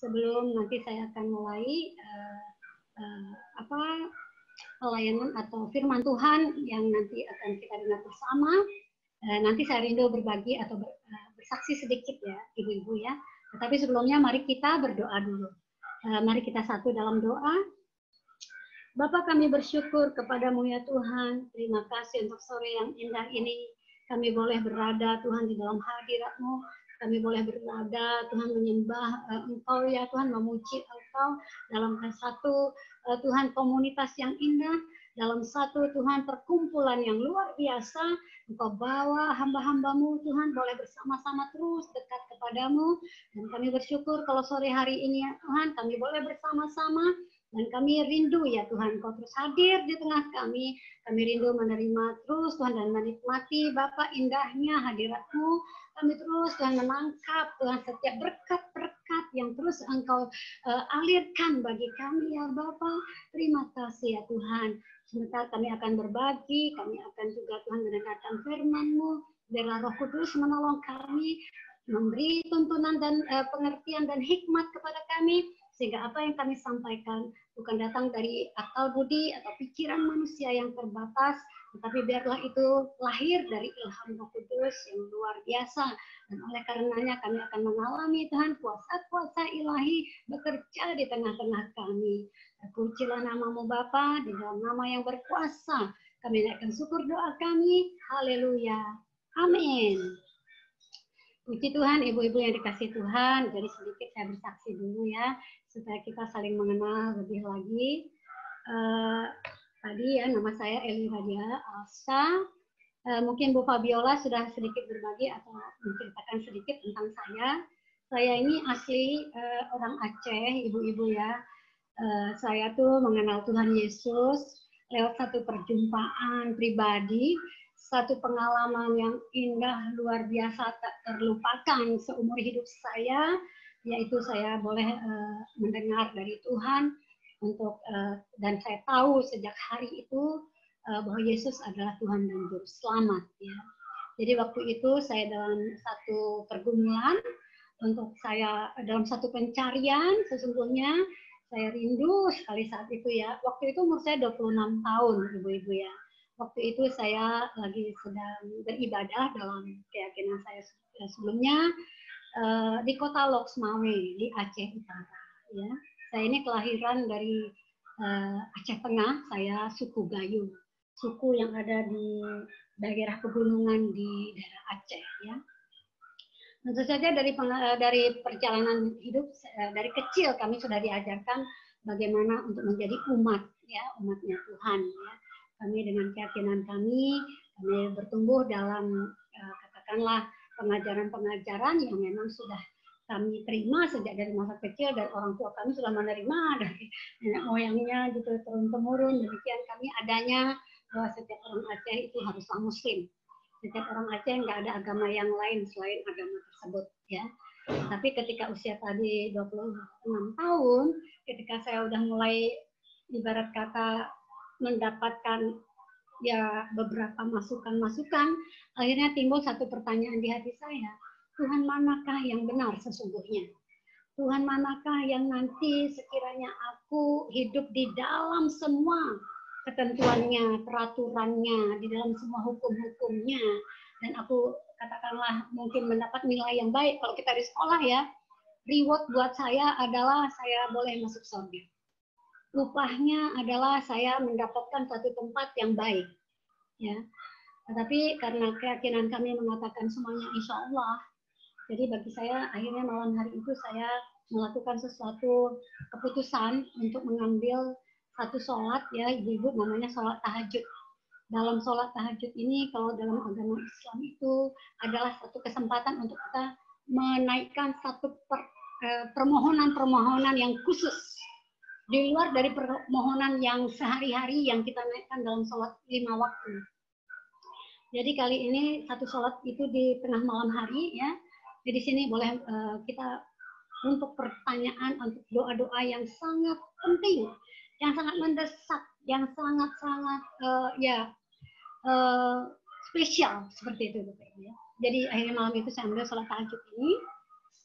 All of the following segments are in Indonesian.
sebelum nanti saya akan mulai pelayanan atau firman Tuhan yang nanti akan kita dengar bersama. Nanti saya rindu berbagi atau bersaksi sedikit ya, ibu-ibu ya. Tetapi sebelumnya mari kita berdoa dulu. Mari kita satu dalam doa. Bapa, kami bersyukur kepadamu ya Tuhan. Terima kasih untuk sore yang indah ini. Kami boleh berada Tuhan di dalam hadirat-Mu. Kami boleh berada Tuhan menyembah Engkau ya Tuhan, memuji Engkau dalam satu Tuhan komunitas yang indah, dalam satu Tuhan perkumpulan yang luar biasa. Engkau bawa hamba-hambamu Tuhan boleh bersama-sama terus dekat kepadamu. Dan kami bersyukur kalau sore hari ini ya Tuhan kami boleh bersama-sama. Dan kami rindu ya Tuhan, Kau terus hadir di tengah kami. Kami rindu menerima terus Tuhan dan menikmati Bapa indahnya hadirat-Mu. Kami terus Tuhan menangkap Tuhan setiap berkat-berkat yang terus Engkau alirkan bagi kami ya Bapa. Terima kasih ya Tuhan. Sebentar kami akan berbagi, kami akan juga Tuhan mendengarkan firman-Mu. Biarlah Roh Kudus menolong kami, memberi tuntunan dan pengertian dan hikmat kepada kami. Sehingga apa yang kami sampaikan bukan datang dari akal budi atau pikiran manusia yang terbatas, tetapi biarlah itu lahir dari ilham Roh Kudus yang luar biasa. Dan oleh karenanya kami akan mengalami Tuhan kuasa-kuasa ilahi bekerja di tengah-tengah kami. Pujilah namamu Bapa, di dalam nama yang berkuasa. Kami naikkan syukur doa kami. Haleluya. Amin. Puji Tuhan, ibu-ibu yang dikasih Tuhan. Jadi sedikit saya bersaksi dulu ya, supaya kita saling mengenal lebih lagi. Tadi ya, nama saya Eli Radia Alsa. Mungkin Bu Fabiola sudah sedikit berbagi atau menceritakan sedikit tentang saya. Saya ini asli orang Aceh, ibu-ibu ya. Saya tuh mengenal Tuhan Yesus lewat satu perjumpaan pribadi, satu pengalaman yang indah, luar biasa, tak terlupakan seumur hidup saya, yaitu saya boleh mendengar dari Tuhan dan saya tahu sejak hari itu bahwa Yesus adalah Tuhan dan Juru Selamat. Ya. Jadi waktu itu saya dalam satu pergumulan, untuk saya dalam satu pencarian, sesungguhnya saya rindu sekali saat itu ya. Waktu itu umur saya 26 tahun, ibu-ibu ya. Waktu itu saya lagi sedang beribadah dalam keyakinan saya sebelumnya di kota Loksmawe di Aceh Utara. Ya, saya ini kelahiran dari Aceh Tengah. Saya suku Gayo, suku yang ada di daerah pegunungan di daerah Aceh. Ya, tentu saja dari perjalanan hidup dari kecil kami sudah diajarkan bagaimana untuk menjadi umat, ya umatnya Tuhan. Ya. Kami dengan keyakinan kami bertumbuh dalam katakanlah pengajaran-pengajaran yang memang sudah kami terima sejak dari masa kecil, dan orang tua kami sudah menerima dari nenek moyangnya gitu turun-temurun. Demikian kami adanya bahwa setiap orang Aceh itu haruslah Muslim. Setiap orang Aceh nggak ada agama yang lain selain agama tersebut ya. Tapi ketika usia tadi 26 tahun, ketika saya udah mulai ibarat kata mendapatkan ya beberapa masukan-masukan, akhirnya timbul satu pertanyaan di hati saya. Tuhan manakah yang benar sesungguhnya? Tuhan manakah yang nanti sekiranya aku hidup di dalam semua ketentuannya, peraturannya, di dalam semua hukum-hukumnya, dan aku katakanlah mungkin mendapat nilai yang baik. Kalau kita di sekolah ya, reward buat saya adalah saya boleh masuk surga. Upahnya adalah saya mendapatkan satu tempat yang baik. Ya. Tetapi karena keyakinan kami mengatakan semuanya insya Allah, jadi bagi saya akhirnya malam hari itu saya melakukan sesuatu keputusan untuk mengambil satu sholat ya ibu-ibu, namanya sholat tahajud. Dalam sholat tahajud ini kalau dalam agama Islam itu adalah satu kesempatan untuk kita menaikkan satu permohonan-permohonan yang khusus di luar dari permohonan yang sehari-hari yang kita naikkan dalam sholat 5 waktu. Jadi kali ini satu sholat itu di tengah malam hari ya. Jadi sini boleh kita untuk pertanyaan, untuk doa-doa yang sangat penting, yang sangat mendesak, yang sangat-sangat spesial seperti itu. Ya. Jadi akhirnya malam itu saya ambil sholat tahajud ini.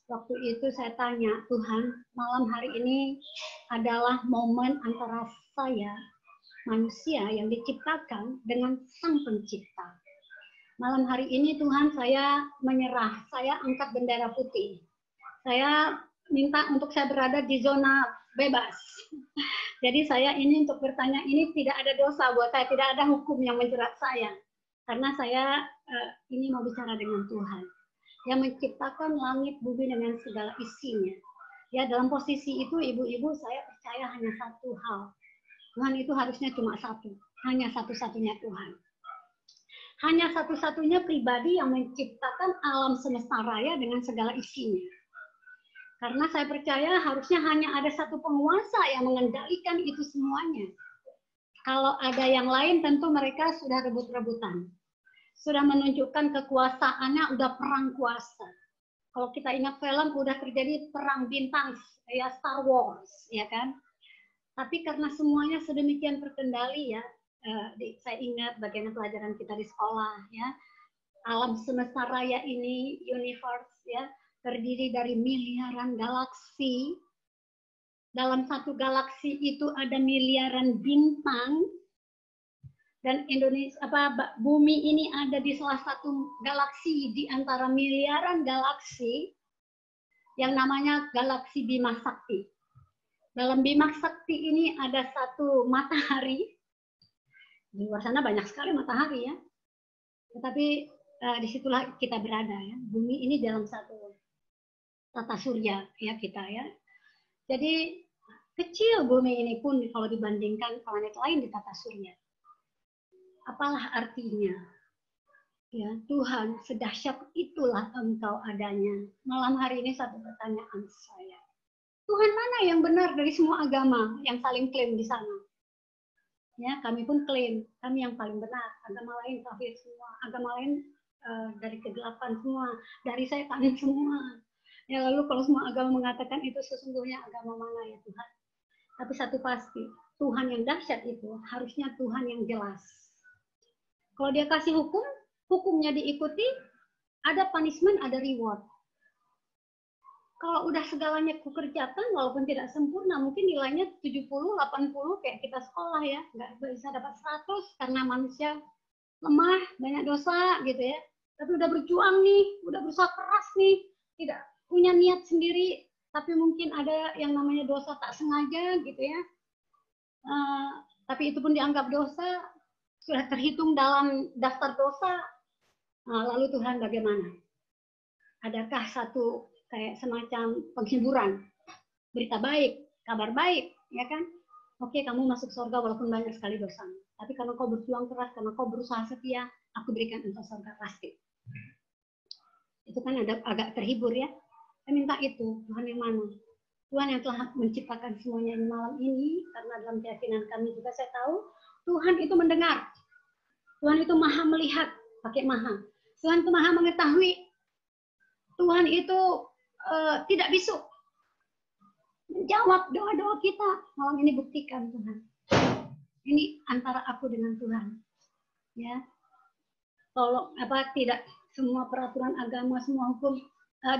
Waktu itu saya tanya, Tuhan, malam hari ini adalah momen antara saya, manusia yang diciptakan, dengan Sang Pencipta. Malam hari ini Tuhan, saya menyerah, saya angkat bendera putih. Saya minta untuk saya berada di zona bebas. Jadi saya ini untuk bertanya, ini tidak ada dosa buat saya, tidak ada hukum yang menjerat saya. Karena saya ini mau bicara dengan Tuhan yang menciptakan langit bumi dengan segala isinya. Ya, dalam posisi itu ibu-ibu saya percaya hanya satu hal. Tuhan itu harusnya cuma satu, hanya satu-satunya Tuhan. Hanya satu-satunya pribadi yang menciptakan alam semesta raya dengan segala isinya. Karena saya percaya harusnya hanya ada satu penguasa yang mengendalikan itu semuanya. Kalau ada yang lain tentu mereka sudah rebut-rebutan. Sudah menunjukkan kekuasaannya, udah perang kuasa. Kalau kita ingat film, udah terjadi perang bintang, ya Star Wars, ya kan? Tapi karena semuanya sedemikian terkendali ya, saya ingat bagaimana pelajaran kita di sekolah, ya. Alam semesta raya ini, universe, ya, terdiri dari miliaran galaksi. Dalam satu galaksi itu ada miliaran bintang. Dan Indonesia, bumi ini ada di salah satu galaksi di antara miliaran galaksi yang namanya galaksi Bima Sakti. Dalam Bima Sakti ini ada satu matahari. Di luar sana banyak sekali matahari ya. Tetapi disitulah kita berada ya. Bumi ini dalam satu tata surya ya kita ya. Jadi kecil bumi ini pun kalau dibandingkan planet lain di tata surya. Apalah artinya? Ya, Tuhan, sedahsyat itulah Engkau adanya. Malam hari ini satu pertanyaan saya. Tuhan mana yang benar dari semua agama yang saling klaim di sana? Ya, kami pun klaim, kami yang paling benar. Agama lain kafir semua, agama lain dari kegelapan semua, dari setan semua. Ya, lalu kalau semua agama mengatakan itu sesungguhnya agama mana ya Tuhan? Tapi satu pasti, Tuhan yang dahsyat itu harusnya Tuhan yang jelas. Kalau dia kasih hukum, hukumnya diikuti, ada punishment, ada reward. Kalau udah segalanya kukerjakan, walaupun tidak sempurna, mungkin nilainya 70, 80, kayak kita sekolah ya, nggak bisa dapat 100 karena manusia lemah, banyak dosa gitu ya. Tapi udah berjuang nih, udah berusaha keras nih, tidak punya niat sendiri, tapi mungkin ada yang namanya dosa tak sengaja gitu ya. Tapi itu pun dianggap dosa, sudah terhitung dalam daftar dosa. Lalu Tuhan bagaimana? Adakah satu kayak semacam penghiburan, berita baik, kabar baik, ya kan? Oke, kamu masuk surga walaupun banyak sekali dosa. Tapi karena kau berjuang keras, karena kau berusaha setia, aku berikan engkau surga pasti. Itu kan agak terhibur ya. Saya minta itu, Tuhan yang mana? Tuhan yang telah menciptakan semuanya di malam ini, karena dalam keyakinan kami juga saya tahu, Tuhan itu mendengar. Tuhan itu maha melihat, pakai maha. Tuhan itu maha mengetahui. Tuhan itu tidak bisu. Menjawab doa-doa kita. Malam ini buktikan Tuhan. Ini antara aku dengan Tuhan. Ya. Tolong tidak semua peraturan agama, semua hukum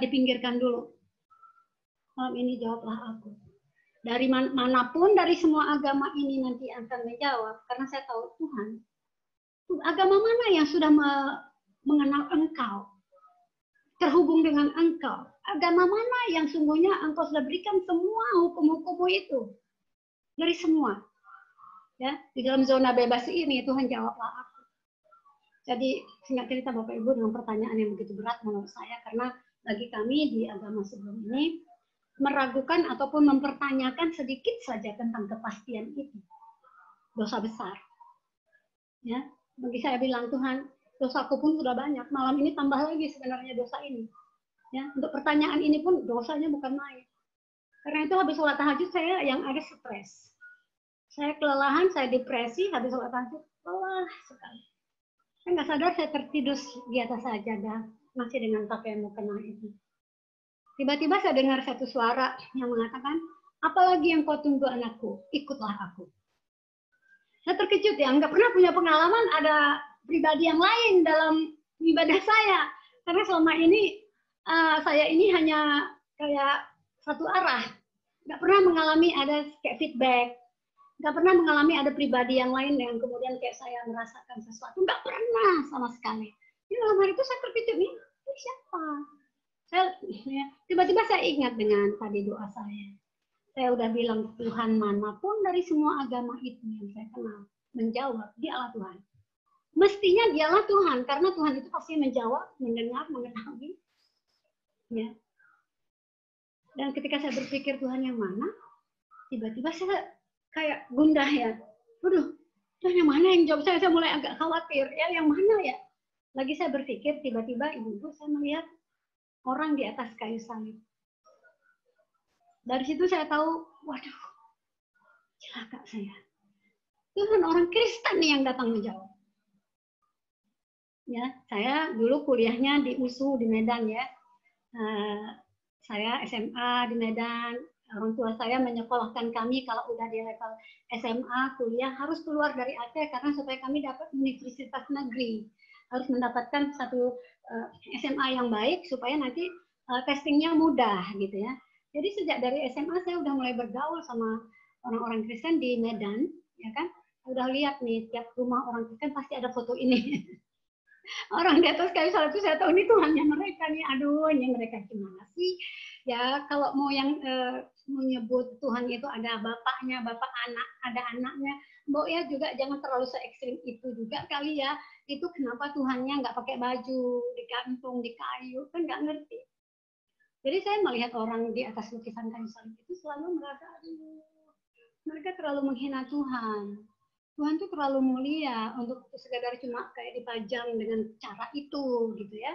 dipinggirkan dulu. Malam ini jawablah aku. Dari manapun dari semua agama ini nanti akan menjawab, karena saya tahu Tuhan. Agama mana yang sudah mengenal engkau, terhubung dengan engkau? Agama mana yang sungguhnya engkau sudah berikan semua hukum-hukummu itu? Dari semua. Ya, di dalam zona bebas ini Tuhan jawablah aku. Jadi singkat cerita Bapak Ibu dengan pertanyaan yang begitu berat menurut saya, karena bagi kami di agama sebelum ini meragukan ataupun mempertanyakan sedikit saja tentang kepastian itu. Dosa besar. Ya. Bagi saya bilang, Tuhan, dosaku pun sudah banyak. Malam ini tambah lagi sebenarnya dosa ini. Ya, untuk pertanyaan ini pun dosanya bukan main. Karena itu habis sholat tahajud saya yang ada stres. Saya kelelahan, saya depresi, habis sholat tahajud, lelah sekali. Saya nggak sadar saya tertidur di atas sajadah, masih dengan pakaian mukena itu. Tiba-tiba saya dengar satu suara yang mengatakan, apalagi yang kau tunggu anakku, ikutlah aku. Saya terkejut ya, nggak pernah punya pengalaman ada pribadi yang lain dalam ibadah saya. Karena selama ini saya ini hanya kayak satu arah, nggak pernah mengalami ada kayak feedback, nggak pernah mengalami ada pribadi yang lain yang kemudian kayak saya merasakan sesuatu, nggak pernah sama sekali. Jadi malam hari itu saya terpikir nih, ini siapa? Saya ya, tiba-tiba saya ingat dengan tadi doa saya. Saya udah bilang Tuhan manapun dari semua agama itu yang saya kenal menjawab, dialah Tuhan. Mestinya dialah Tuhan, karena Tuhan itu pasti menjawab, mendengar, mengetahui. Ya. Dan ketika saya berpikir Tuhan yang mana, tiba-tiba saya kayak gundah ya. Waduh, Tuhan yang mana yang jawab saya? Saya mulai agak khawatir. Ya, yang mana ya? Lagi saya berpikir, tiba-tiba ibu-ibu saya melihat orang di atas kayu salib. Dari situ saya tahu, waduh, celaka saya. Tuhan orang Kristen nih yang datang menjawab. Ya, saya dulu kuliahnya di USU di Medan ya. Saya SMA di Medan. Orang tua saya menyekolahkan kami kalau udah di level SMA kuliah harus keluar dari Aceh karena supaya kami dapat universitas negeri, harus mendapatkan satu SMA yang baik supaya nanti testingnya mudah gitu ya. Jadi sejak dari SMA saya udah mulai bergaul sama orang-orang Kristen di Medan, ya kan? Udah lihat nih tiap rumah orang Kristen pasti ada foto ini. Orang di atas kayu salib itu saya tahu ini Tuhannya mereka nih. Aduh, ini mereka gimana sih? Ya kalau mau yang menyebut Tuhan itu ada bapaknya, bapak anak, ada anaknya. Mbok ya juga jangan terlalu se-ekstrim itu juga kali ya. Itu kenapa Tuhannya nggak pakai baju, digantung di kayu, kan nggak ngerti. Jadi saya melihat orang di atas lukisan kayu salib itu selalu merasa, aduh, mereka terlalu menghina Tuhan. Tuhan tuh terlalu mulia untuk sekadar cuma kayak dipajang dengan cara itu gitu ya.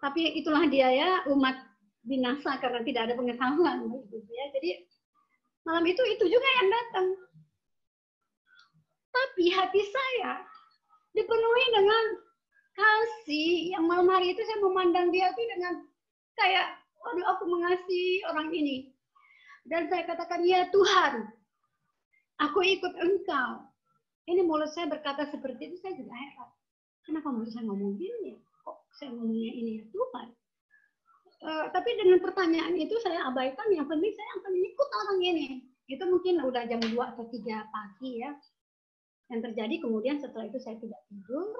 Tapi itulah dia ya, umat binasa karena tidak ada pengetahuan gitu ya. Jadi malam itu juga yang datang. Tapi hati saya dipenuhi dengan kasih yang malam hari itu saya memandang dia itu dengan kayak, waduh aku mengasihi orang ini. Dan saya katakan, ya Tuhan, aku ikut engkau. Ini mulut saya berkata seperti itu, saya juga heran. Kenapa mulut saya ngomong gini? Kok saya ngomongnya ini ya Tuhan? Tapi dengan pertanyaan itu saya abaikan, yang penting saya akan ikut orang ini. Itu mungkin udah jam 2 atau 3 pagi ya. Yang terjadi kemudian setelah itu saya tidak tidur.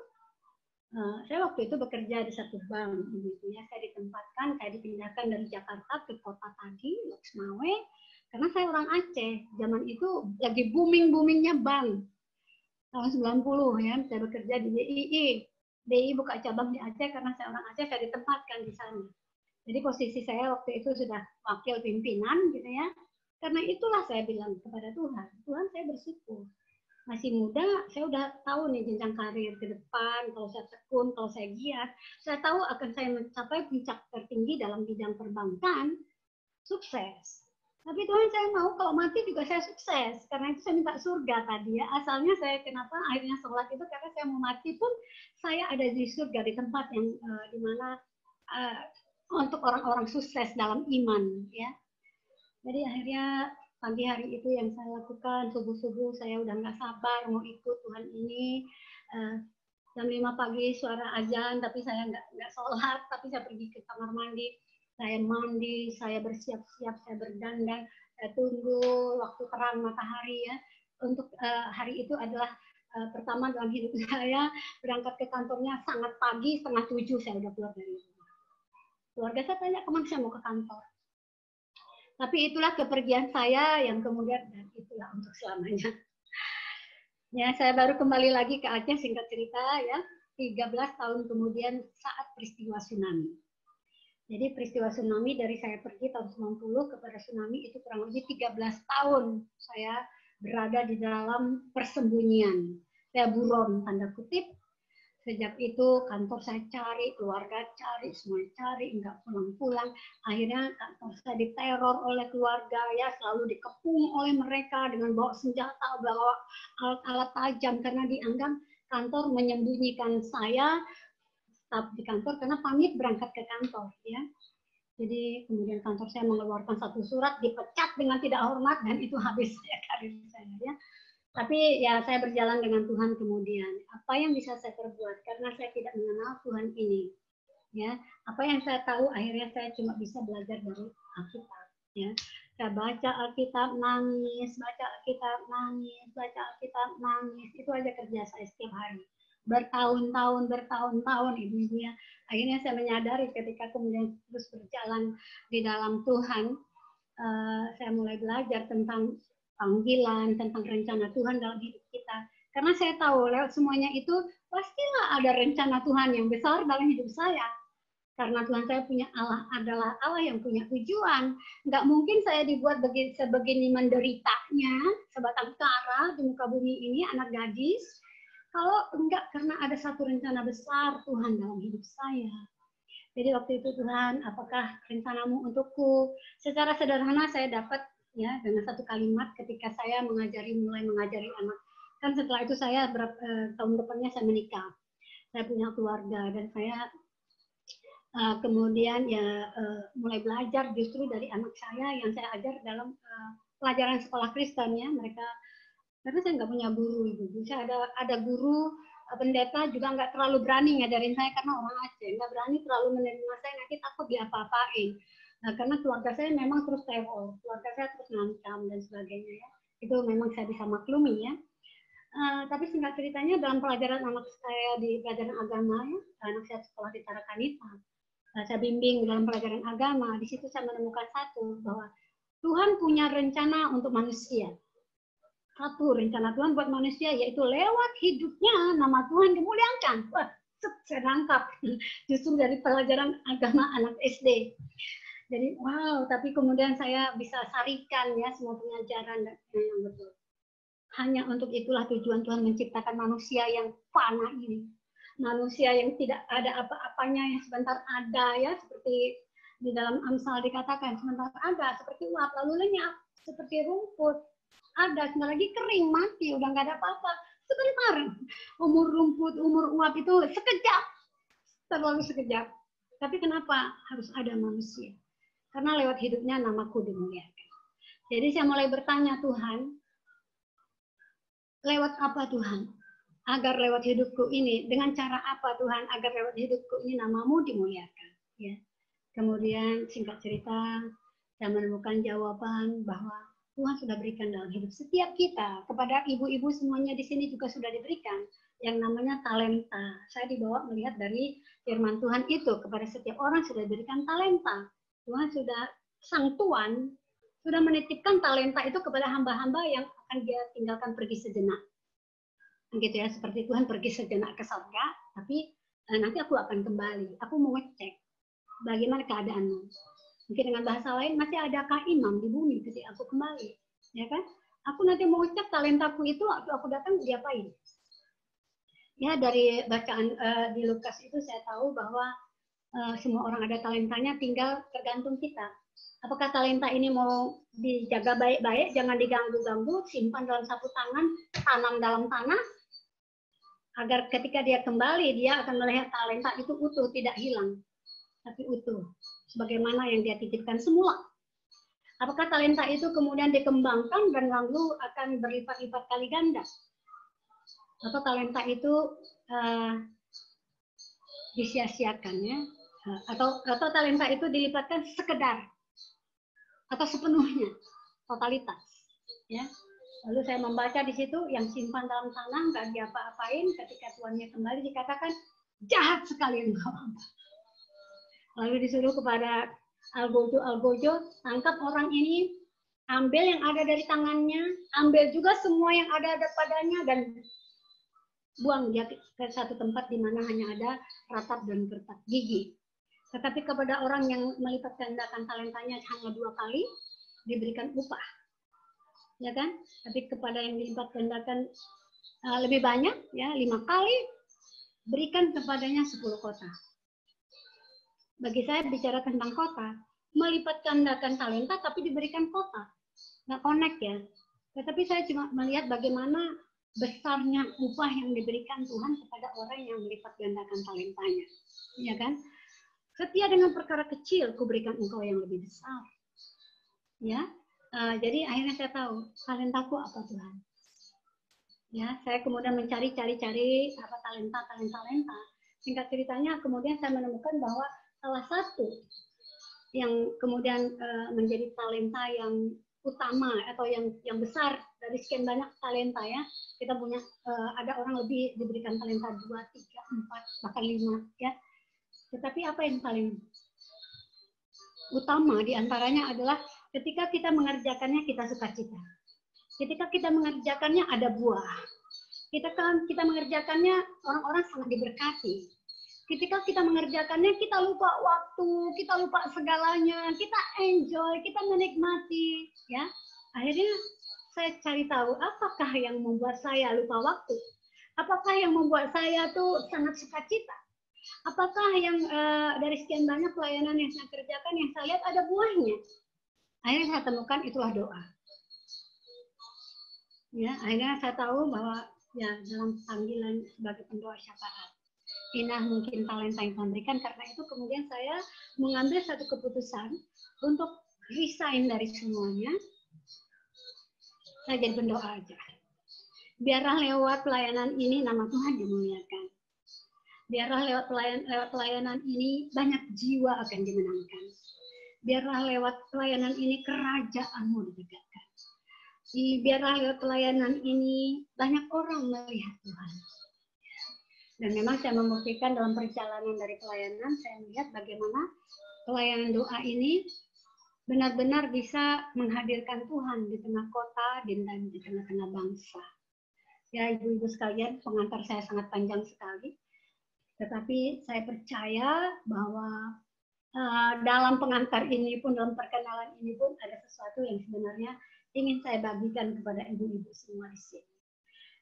Saya waktu itu bekerja di satu bank. Gitu ya. Saya ditempatkan, saya dipindahkan dari Jakarta ke kota tadi, Loksmawe. Karena saya orang Aceh. Zaman itu lagi booming-boomingnya bank. Tahun 90 ya, saya bekerja di BII. BII buka cabang di Aceh karena saya orang Aceh, saya ditempatkan di sana. Jadi posisi saya waktu itu sudah wakil pimpinan gitu ya. Karena itulah saya bilang kepada Tuhan, Tuhan saya bersyukur. Masih muda, saya udah tahu nih jenjang karir ke depan, kalau saya tekun, kalau saya giat, saya tahu akan saya mencapai puncak tertinggi dalam bidang perbankan, sukses. Tapi Tuhan saya mau kalau mati juga saya sukses, karena itu saya minta surga tadi ya. Asalnya saya kenapa akhirnya sholat itu karena saya mau mati pun saya ada di surga, di tempat yang dimana untuk orang-orang sukses dalam iman ya. Jadi akhirnya pagi hari itu yang saya lakukan, subuh-subuh saya udah nggak sabar mau ikut Tuhan ini. Jam 5 pagi suara azan, tapi saya nggak sholat, tapi saya pergi ke kamar mandi. Saya mandi, saya bersiap-siap, saya berdandan, saya tunggu waktu terang matahari ya. Untuk hari itu adalah pertama dalam hidup saya, berangkat ke kantornya sangat pagi, 6:30 saya udah keluar dari rumah. Keluarga saya tanya kemana saya mau ke kantor. Tapi itulah kepergian saya yang kemudian, dan itulah untuk selamanya. Ya, saya baru kembali lagi ke Aceh, singkat cerita ya, 13 tahun kemudian saat peristiwa tsunami. Jadi peristiwa tsunami dari saya pergi tahun 90 kepada tsunami itu kurang lebih 13 tahun saya berada di dalam persembunyian. Saya buron, tanda kutip. Sejak itu kantor saya cari, keluarga cari, semua cari, enggak pulang-pulang. Akhirnya kantor saya diteror oleh keluarga, ya selalu dikepung oleh mereka dengan bawa senjata, bawa alat-alat tajam karena dianggap kantor menyembunyikan saya staf di kantor karena pamit berangkat ke kantor, ya. Jadi kemudian kantor saya mengeluarkan satu surat, dipecat dengan tidak hormat dan itu habis ya karir saya, ya. Tapi ya saya berjalan dengan Tuhan kemudian. Apa yang bisa saya perbuat? Karena saya tidak mengenal Tuhan ini. Ya, apa yang saya tahu akhirnya saya cuma bisa belajar dari Alkitab. Ya, saya baca Alkitab nangis, baca Alkitab nangis, baca Alkitab nangis. Itu aja kerja saya setiap hari. Bertahun-tahun, ibu-ibu ya. Akhirnya saya menyadari ketika kemudian terus berjalan di dalam Tuhan, saya mulai belajar tentang panggilan, tentang rencana Tuhan dalam hidup kita. Karena saya tahu lewat semuanya itu pastilah ada rencana Tuhan yang besar dalam hidup saya. Karena Tuhan saya punya Allah adalah Allah yang punya tujuan. Nggak mungkin saya dibuat sebegini menderitanya, sebatang kara di muka bumi ini, anak gadis, kalau enggak karena ada satu rencana besar Tuhan dalam hidup saya. Jadi waktu itu Tuhan, apakah rencanamu untukku? Secara sederhana saya dapat ya dengan satu kalimat ketika saya mulai mengajari anak. Kan setelah itu saya tahun depannya saya menikah. Saya punya keluarga dan saya kemudian ya mulai belajar justru dari anak saya yang saya ajar dalam pelajaran sekolah Kristen ya. Mereka, karena saya nggak punya guru ibu. Saya ada guru pendeta juga nggak terlalu berani ngajarin saya karena orang Aceh, nggak berani terlalu menerima saya, nanti takut diapa-apain. Nah, karena keluarga saya memang terus teror, keluarga saya terus ngancam dan sebagainya ya. Itu memang saya bisa maklumi ya. Tapi singkat ceritanya dalam pelajaran anak saya di pelajaran agama ya, anak saya sekolah di Tarakanita, saya bimbing dalam pelajaran agama, di situ saya menemukan satu, bahwa Tuhan punya rencana untuk manusia. Satu rencana Tuhan buat manusia, yaitu lewat hidupnya nama Tuhan dimuliakan. Wah, saya nangkap justru dari pelajaran agama anak SD. Jadi wow, tapi kemudian saya bisa sarikan ya semua pengajaran yang betul. Hanya untuk itulah tujuan Tuhan menciptakan manusia yang fana ini. Manusia yang tidak ada apa-apanya, yang sebentar ada ya, seperti di dalam Amsal dikatakan, sebentar ada seperti uap lalu lenyap, seperti rumput ada, sebentar lagi kering mati, udah nggak ada apa-apa. Sebentar, umur rumput, umur uap itu sekejap, terlalu sekejap. Tapi kenapa harus ada manusia? Karena lewat hidupnya namaku dimuliakan. Jadi saya mulai bertanya, Tuhan, lewat apa Tuhan? Agar lewat hidupku ini, dengan cara apa Tuhan, agar lewat hidupku ini namamu dimuliakan. Ya. Kemudian singkat cerita, saya menemukan jawaban bahwa Tuhan sudah berikan dalam hidup setiap kita. Kepada ibu-ibu semuanya di sini juga sudah diberikan yang namanya talenta. Saya dibawa melihat dari firman Tuhan itu, kepada setiap orang sudah diberikan talenta. Tuhan sudah, sang Tuhan sudah menitipkan talenta itu kepada hamba-hamba yang akan dia tinggalkan pergi sejenak. Gitu ya, seperti Tuhan pergi sejenak ke surga, tapi nanti aku akan kembali. Aku mau ngecek bagaimana keadaanmu. Mungkin dengan bahasa lain, masih adakah imam di bumi ketika aku kembali, ya kan? Aku nanti mau cek talentaku itu, aku datang diapain? Ya, dari bacaan di Lukas itu saya tahu bahwa semua orang ada talentanya, tinggal tergantung kita. Apakah talenta ini mau dijaga baik-baik, jangan diganggu-ganggu, simpan dalam sapu tangan, tanam dalam tanah, agar ketika dia kembali, dia akan melihat talenta itu utuh, tidak hilang, tapi utuh, sebagaimana yang dia titipkan semula. Apakah talenta itu kemudian dikembangkan dan lalu akan berlipat-lipat kali ganda? Atau talenta itu disia-siakan ya? Atau talenta itu dilipatkan sekedar atau sepenuhnya, totalitas, ya. Lalu saya membaca di situ, yang simpan dalam tanah nggak diapa-apain, ketika tuannya kembali dikatakan jahat sekali engkau. Lalu disuruh kepada Algojo, tangkap orang ini, ambil yang ada dari tangannya, ambil juga semua yang ada padanya, dan buang dia ke satu tempat di mana hanya ada ratap dan kertas gigi. Tetapi kepada orang yang melipat gandakan talentanya hanya 2 kali, diberikan upah, ya kan? Tapi kepada yang dilipat gandakan lebih banyak, ya 5 kali, berikan kepadanya 10 kota. Bagi saya bicara tentang kota, melipat gandakan talenta tapi diberikan kota, nggak connect ya. Tetapi saya cuma melihat bagaimana besarnya upah yang diberikan Tuhan kepada orang yang melipat gandakan talentanya, ya kan? Setia dengan perkara kecil, kuberikan engkau yang lebih besar. Ya, jadi akhirnya saya tahu talentaku apa Tuhan. Ya, saya kemudian mencari apa talenta. singkat ceritanya kemudian saya menemukan bahwa salah satu yang kemudian menjadi talenta yang utama atau yang besar dari sekian banyak talenta ya, kita punya ada orang lebih diberikan talenta 2, 3, 4 bahkan 5 ya. Tetapi apa yang paling utama diantaranya adalah ketika kita mengerjakannya kita sukacita. Ketika kita mengerjakannya ada buah. Kita mengerjakannya orang-orang sangat diberkati. Ketika kita mengerjakannya kita lupa waktu, kita lupa segalanya, kita enjoy, kita menikmati, ya. Akhirnya saya cari tahu apakah yang membuat saya lupa waktu, apakah yang membuat saya tuh sangat sukacita, apakah yang dari sekian banyak pelayanan yang saya kerjakan yang saya lihat ada buahnya. Akhirnya saya temukan itulah doa. Ya, akhirnya saya tahu bahwa ya dalam panggilan sebagai pendoa syafaat. Inilah mungkin talenta yang Tuhan berikan, karena itu kemudian saya mengambil satu keputusan untuk resign dari semuanya. Saya jadi pendoa aja. Biarlah lewat pelayanan ini nama Tuhan dimuliakan. Biarlah lewat pelayanan ini banyak jiwa akan dimenangkan. Biarlah lewat pelayanan ini kerajaan-Mu ditegakkan. Biarlah lewat pelayanan ini banyak orang melihat Tuhan. Dan memang saya membuktikan dalam perjalanan dari pelayanan, saya melihat bagaimana pelayanan doa ini benar-benar bisa menghadirkan Tuhan di tengah kota dan di tengah-tengah bangsa. Ya, ibu-ibu sekalian, pengantar saya sangat panjang sekali. Tetapi saya percaya bahwa dalam pengantar ini pun, dalam perkenalan ini pun ada sesuatu yang sebenarnya ingin saya bagikan kepada ibu-ibu semua di sini.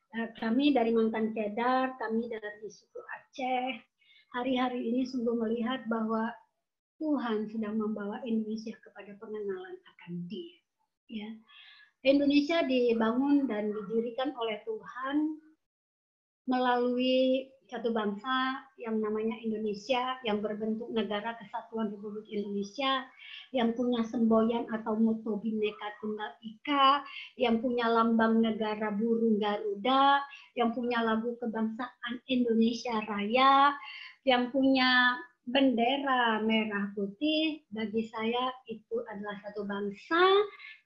Kami dari Mantan Kedar, kami dari suku Aceh, hari-hari ini sungguh melihat bahwa Tuhan sedang membawa Indonesia kepada pengenalan akan Dia. Ya. Indonesia dibangun dan didirikan oleh Tuhan melalui satu bangsa yang namanya Indonesia, yang berbentuk Negara Kesatuan Republik Indonesia, yang punya semboyan atau moto Bhinneka Tunggal Ika, yang punya lambang negara burung Garuda, yang punya lagu kebangsaan Indonesia Raya, yang punya bendera merah putih. Bagi saya itu adalah satu bangsa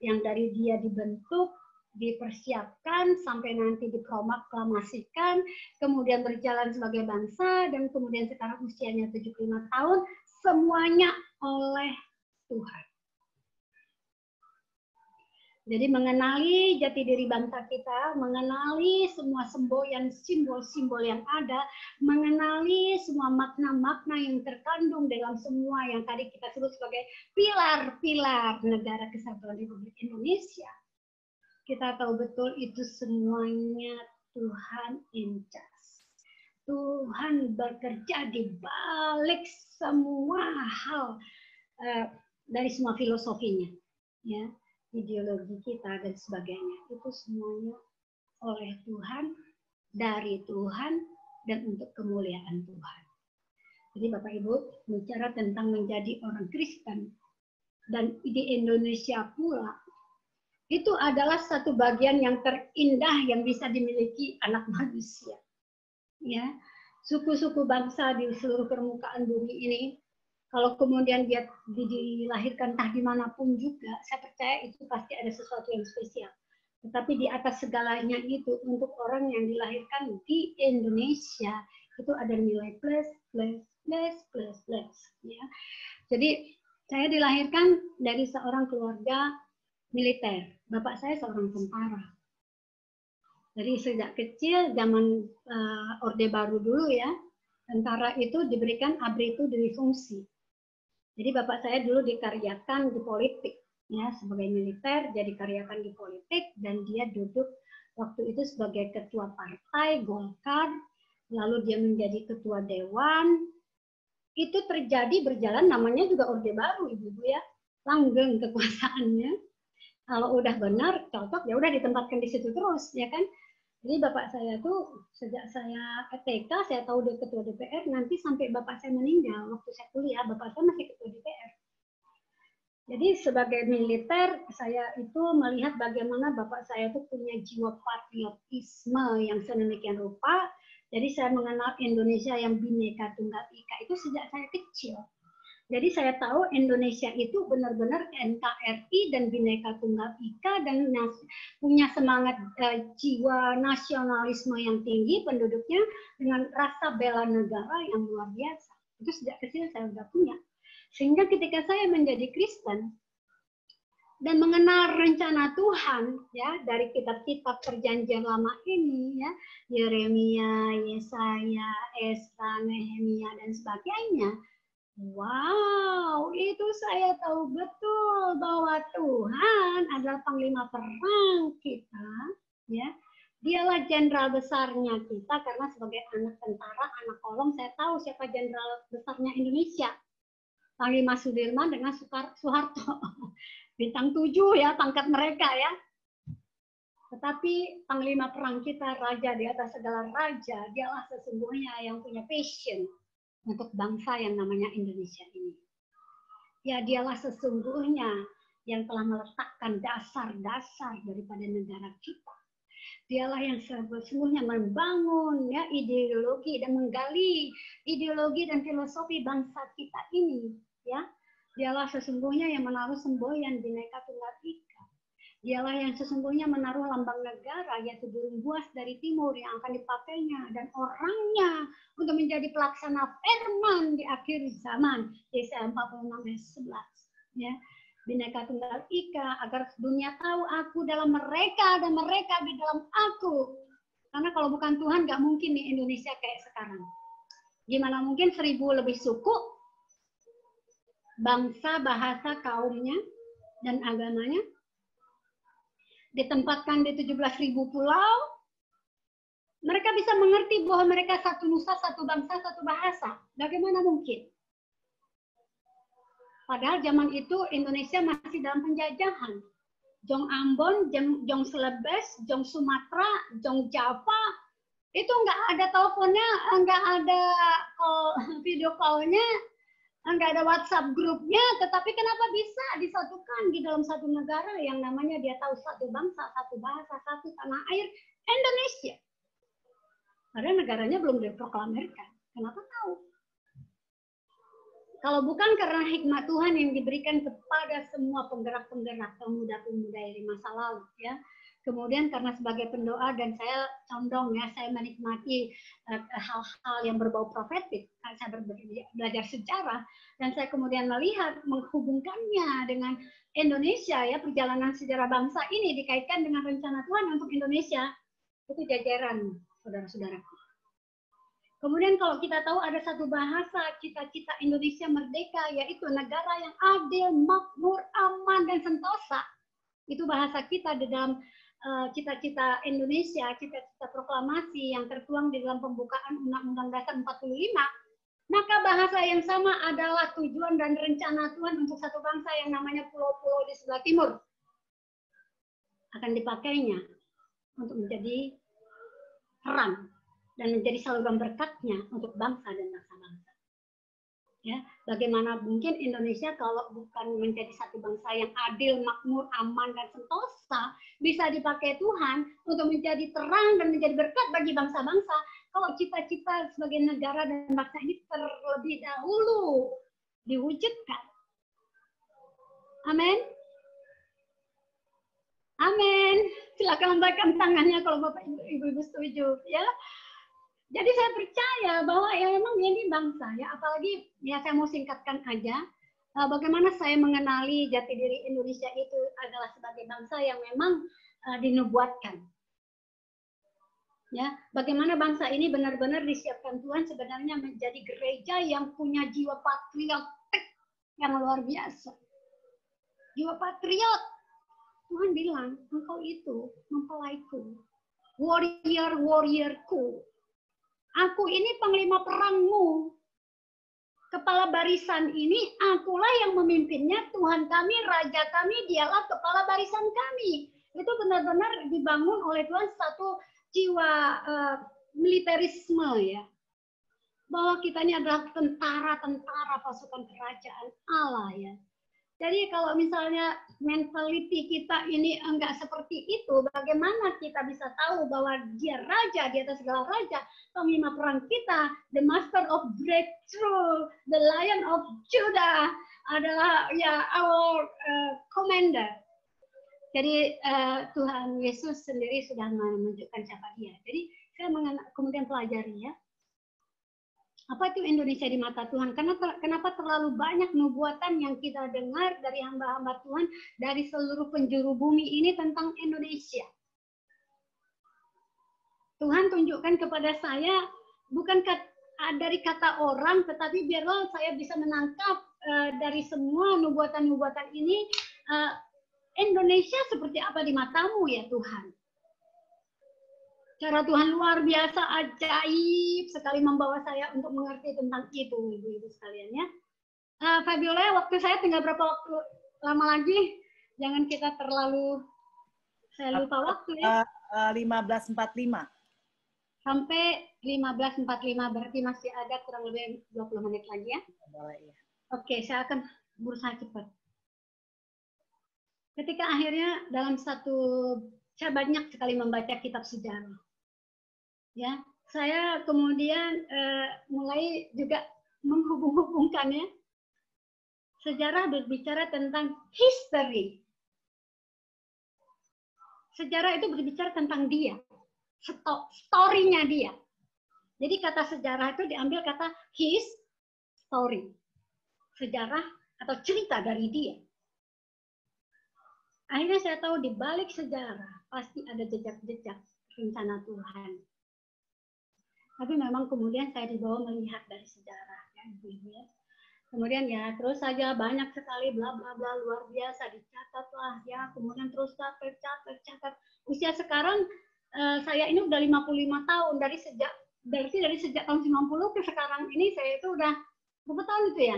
yang dari dia dibentuk, dipersiapkan sampai nanti diproklamasikan, kemudian berjalan sebagai bangsa, dan kemudian sekarang usianya 75 tahun, semuanya oleh Tuhan. Jadi mengenali jati diri bangsa kita, mengenali semua semboyan simbol-simbol yang ada, mengenali semua makna-makna yang terkandung dalam semua yang tadi kita sebut sebagai pilar-pilar Negara Kesatuan Republik Indonesia. Kita tahu betul itu semuanya Tuhan in charge. Tuhan bekerja di balik semua hal dari semua filosofinya, ya, ideologi kita dan sebagainya. Itu semuanya oleh Tuhan, dari Tuhan, dan untuk kemuliaan Tuhan. Jadi Bapak Ibu bicara tentang menjadi orang Kristen dan di Indonesia pula, itu adalah satu bagian yang terindah yang bisa dimiliki anak manusia. Ya, suku-suku bangsa di seluruh permukaan bumi ini, kalau kemudian dia dilahirkan entah dimanapun juga, saya percaya itu pasti ada sesuatu yang spesial. Tetapi di atas segalanya itu, untuk orang yang dilahirkan di Indonesia, itu ada nilai plus, plus, plus, plus, plus. Ya. Jadi saya dilahirkan dari seorang keluarga militer. Bapak saya seorang tentara. Dari sejak kecil, zaman Orde Baru dulu ya, tentara itu diberikan abritu dui fungsi. Jadi bapak saya dulu dikaryakan di politik, ya, sebagai militer, jadi karyakan di politik, dan dia duduk waktu itu sebagai ketua partai Golkar, lalu dia menjadi ketua dewan. Itu terjadi berjalan, namanya juga Orde Baru, ibu-ibu ya, langgeng kekuasaannya. Kalau udah benar, cocok, ya udah ditempatkan di situ terus, ya kan? Jadi bapak saya tuh sejak saya TK, saya tahu dia ketua DPR, nanti sampai bapak saya meninggal, waktu saya kuliah, bapak saya masih ketua DPR. Jadi sebagai militer, saya itu melihat bagaimana bapak saya itu punya jiwa patriotisme yang sedemikian rupa, Jadi saya mengenal Indonesia yang Bhinneka Tunggal Ika itu sejak saya kecil. Jadi saya tahu Indonesia itu benar-benar NKRI dan Bhinneka Tunggal Ika dan punya semangat jiwa nasionalisme yang tinggi penduduknya dengan rasa bela negara yang luar biasa. Itu sejak kecil saya sudah punya. Sehingga ketika saya menjadi Kristen dan mengenal rencana Tuhan ya dari kitab-kitab perjanjian lama ini ya, Yeremia, Yesaya, Esra, Nehemia dan sebagainya. Wow, itu saya tahu betul bahwa Tuhan adalah panglima perang kita ya. Dialah jenderal besarnya kita karena sebagai anak tentara, anak kolong saya tahu siapa jenderal besarnya Indonesia. Panglima Sudirman dengan Soeharto. Bintang 7 ya pangkat mereka ya. Tetapi panglima perang kita, raja di atas segala raja, dialah sesungguhnya yang punya passion untuk bangsa yang namanya Indonesia ini. Ya, dialah sesungguhnya yang telah meletakkan dasar-dasar daripada negara kita. Dialah yang sesungguhnya membangun ya ideologi dan menggali ideologi dan filosofi bangsa kita ini ya. Dialah sesungguhnya yang menaruh semboyan Bhinneka Tunggal Ika. Dialah yang sesungguhnya menaruh lambang negara, yaitu burung buas dari timur yang akan dipakainya dan orangnya untuk menjadi pelaksana firman di akhir zaman. Yesaya 46 ayat 11. Ya. Bhinneka Tunggal Ika agar dunia tahu aku dalam mereka dan mereka di dalam aku. Karena kalau bukan Tuhan nggak mungkin nih Indonesia kayak sekarang. Gimana mungkin 1000 lebih suku, bangsa, bahasa, kaumnya, dan agamanya ditempatkan di 17.000 pulau, mereka bisa mengerti bahwa mereka satu nusa, satu bangsa, satu bahasa. Bagaimana mungkin? Padahal zaman itu Indonesia masih dalam penjajahan. Jong Ambon, Jong Celebes, Jong Sumatera, Jong Java, itu nggak ada teleponnya, nggak ada video call-nya, nggak ada WhatsApp grupnya, tetapi kenapa bisa disatukan di dalam satu negara yang namanya dia tahu satu bangsa, satu bahasa, satu tanah air, Indonesia. Padahal negaranya belum diproklamirkan. Kenapa tahu? Kalau bukan karena hikmat Tuhan yang diberikan kepada semua penggerak-penggerak pemuda-pemuda dari masa lalu, ya. Kemudian karena sebagai pendoa dan saya condong ya, saya menikmati hal-hal yang berbau profetik. Saya belajar sejarah dan saya kemudian melihat menghubungkannya dengan Indonesia ya, perjalanan sejarah bangsa ini dikaitkan dengan rencana Tuhan untuk Indonesia. Itu jajaran saudara-saudaraku. Kemudian kalau kita tahu ada satu bahasa cita-cita Indonesia merdeka, yaitu negara yang adil, makmur, aman, dan sentosa. Itu bahasa kita di dalam cita-cita Indonesia, cita-cita proklamasi yang tertuang di dalam pembukaan Undang-Undang Dasar 45, maka bahasa yang sama adalah tujuan dan rencana Tuhan untuk satu bangsa yang namanya pulau-pulau di sebelah timur. Akan dipakainya untuk menjadi terang dan menjadi saluran berkatnya untuk bangsa dan bangsa-bangsa. Ya, bagaimana mungkin Indonesia kalau bukan menjadi satu bangsa yang adil, makmur, aman, dan sentosa bisa dipakai Tuhan untuk menjadi terang dan menjadi berkat bagi bangsa-bangsa kalau cita-cita sebagai negara dan bangsa ini terlebih dahulu diwujudkan. Amin. Amin. Silakan lambaikan tangannya kalau Bapak Ibu setuju ya. Jadi saya percaya bahwa ya memang ini bangsa ya, apalagi ya saya mau singkatkan aja bagaimana saya mengenali jati diri Indonesia itu adalah sebagai bangsa yang memang dinubuatkan. Ya, bagaimana bangsa ini benar-benar disiapkan Tuhan sebenarnya menjadi gereja yang punya jiwa patriotik yang luar biasa. Jiwa patriot. Tuhan bilang, engkau itu mempelaiku, warrior-warriorku. Aku ini panglima perangmu. Kepala barisan ini akulah yang memimpinnya. Tuhan kami, Raja kami, dialah kepala barisan kami. Itu benar-benar dibangun oleh Tuhan satu jiwa militerisme ya. Bahwa kita ini adalah tentara-tentara pasukan kerajaan Allah ya. Jadi kalau misalnya mentality kita ini enggak seperti itu, bagaimana kita bisa tahu bahwa dia raja di atas segala raja, panglima perang kita, the master of breakthrough, the lion of Judah adalah ya our commander. Jadi Tuhan Yesus sendiri sudah menunjukkan siapa dia. Jadi saya kemudian pelajari ya. Apa itu Indonesia di mata Tuhan? Kenapa terlalu banyak nubuatan yang kita dengar dari hamba-hamba Tuhan dari seluruh penjuru bumi ini tentang Indonesia? Tuhan tunjukkan kepada saya bukan dari kata orang, tetapi biarlah saya bisa menangkap dari semua nubuatan-nubuatan ini Indonesia seperti apa di matamu ya Tuhan? Cara Tuhan luar biasa, ajaib sekali membawa saya untuk mengerti tentang itu, ibu-ibu sekalian ya. Fabiola, waktu saya tinggal berapa waktu lama lagi? Jangan kita terlalu, saya lupa waktu ya. 15.45. Sampai 15.45, berarti masih ada kurang lebih 20 menit lagi ya. Boleh, ya. Oke, saya akan berusaha cepat. Ketika akhirnya dalam saya banyak sekali membaca kitab sejarah. Ya, saya kemudian mulai juga menghubung-hubungkannya. Sejarah berbicara tentang history. Sejarah itu berbicara tentang dia, story-nya dia. Jadi kata sejarah itu diambil kata his story. Sejarah atau cerita dari dia. Akhirnya saya tahu di balik sejarah pasti ada jejak-jejak rencana Tuhan. Tapi memang kemudian saya dibawa melihat dari sejarah, ya, ibu-ibu ya. Kemudian ya terus saja banyak sekali bla bla bla luar biasa dicatatlah ya. Kemudian terus tercatat. Usia sekarang saya ini udah 55 tahun dari sejak tahun 90 ke sekarang ini saya itu udah berapa tahun itu ya?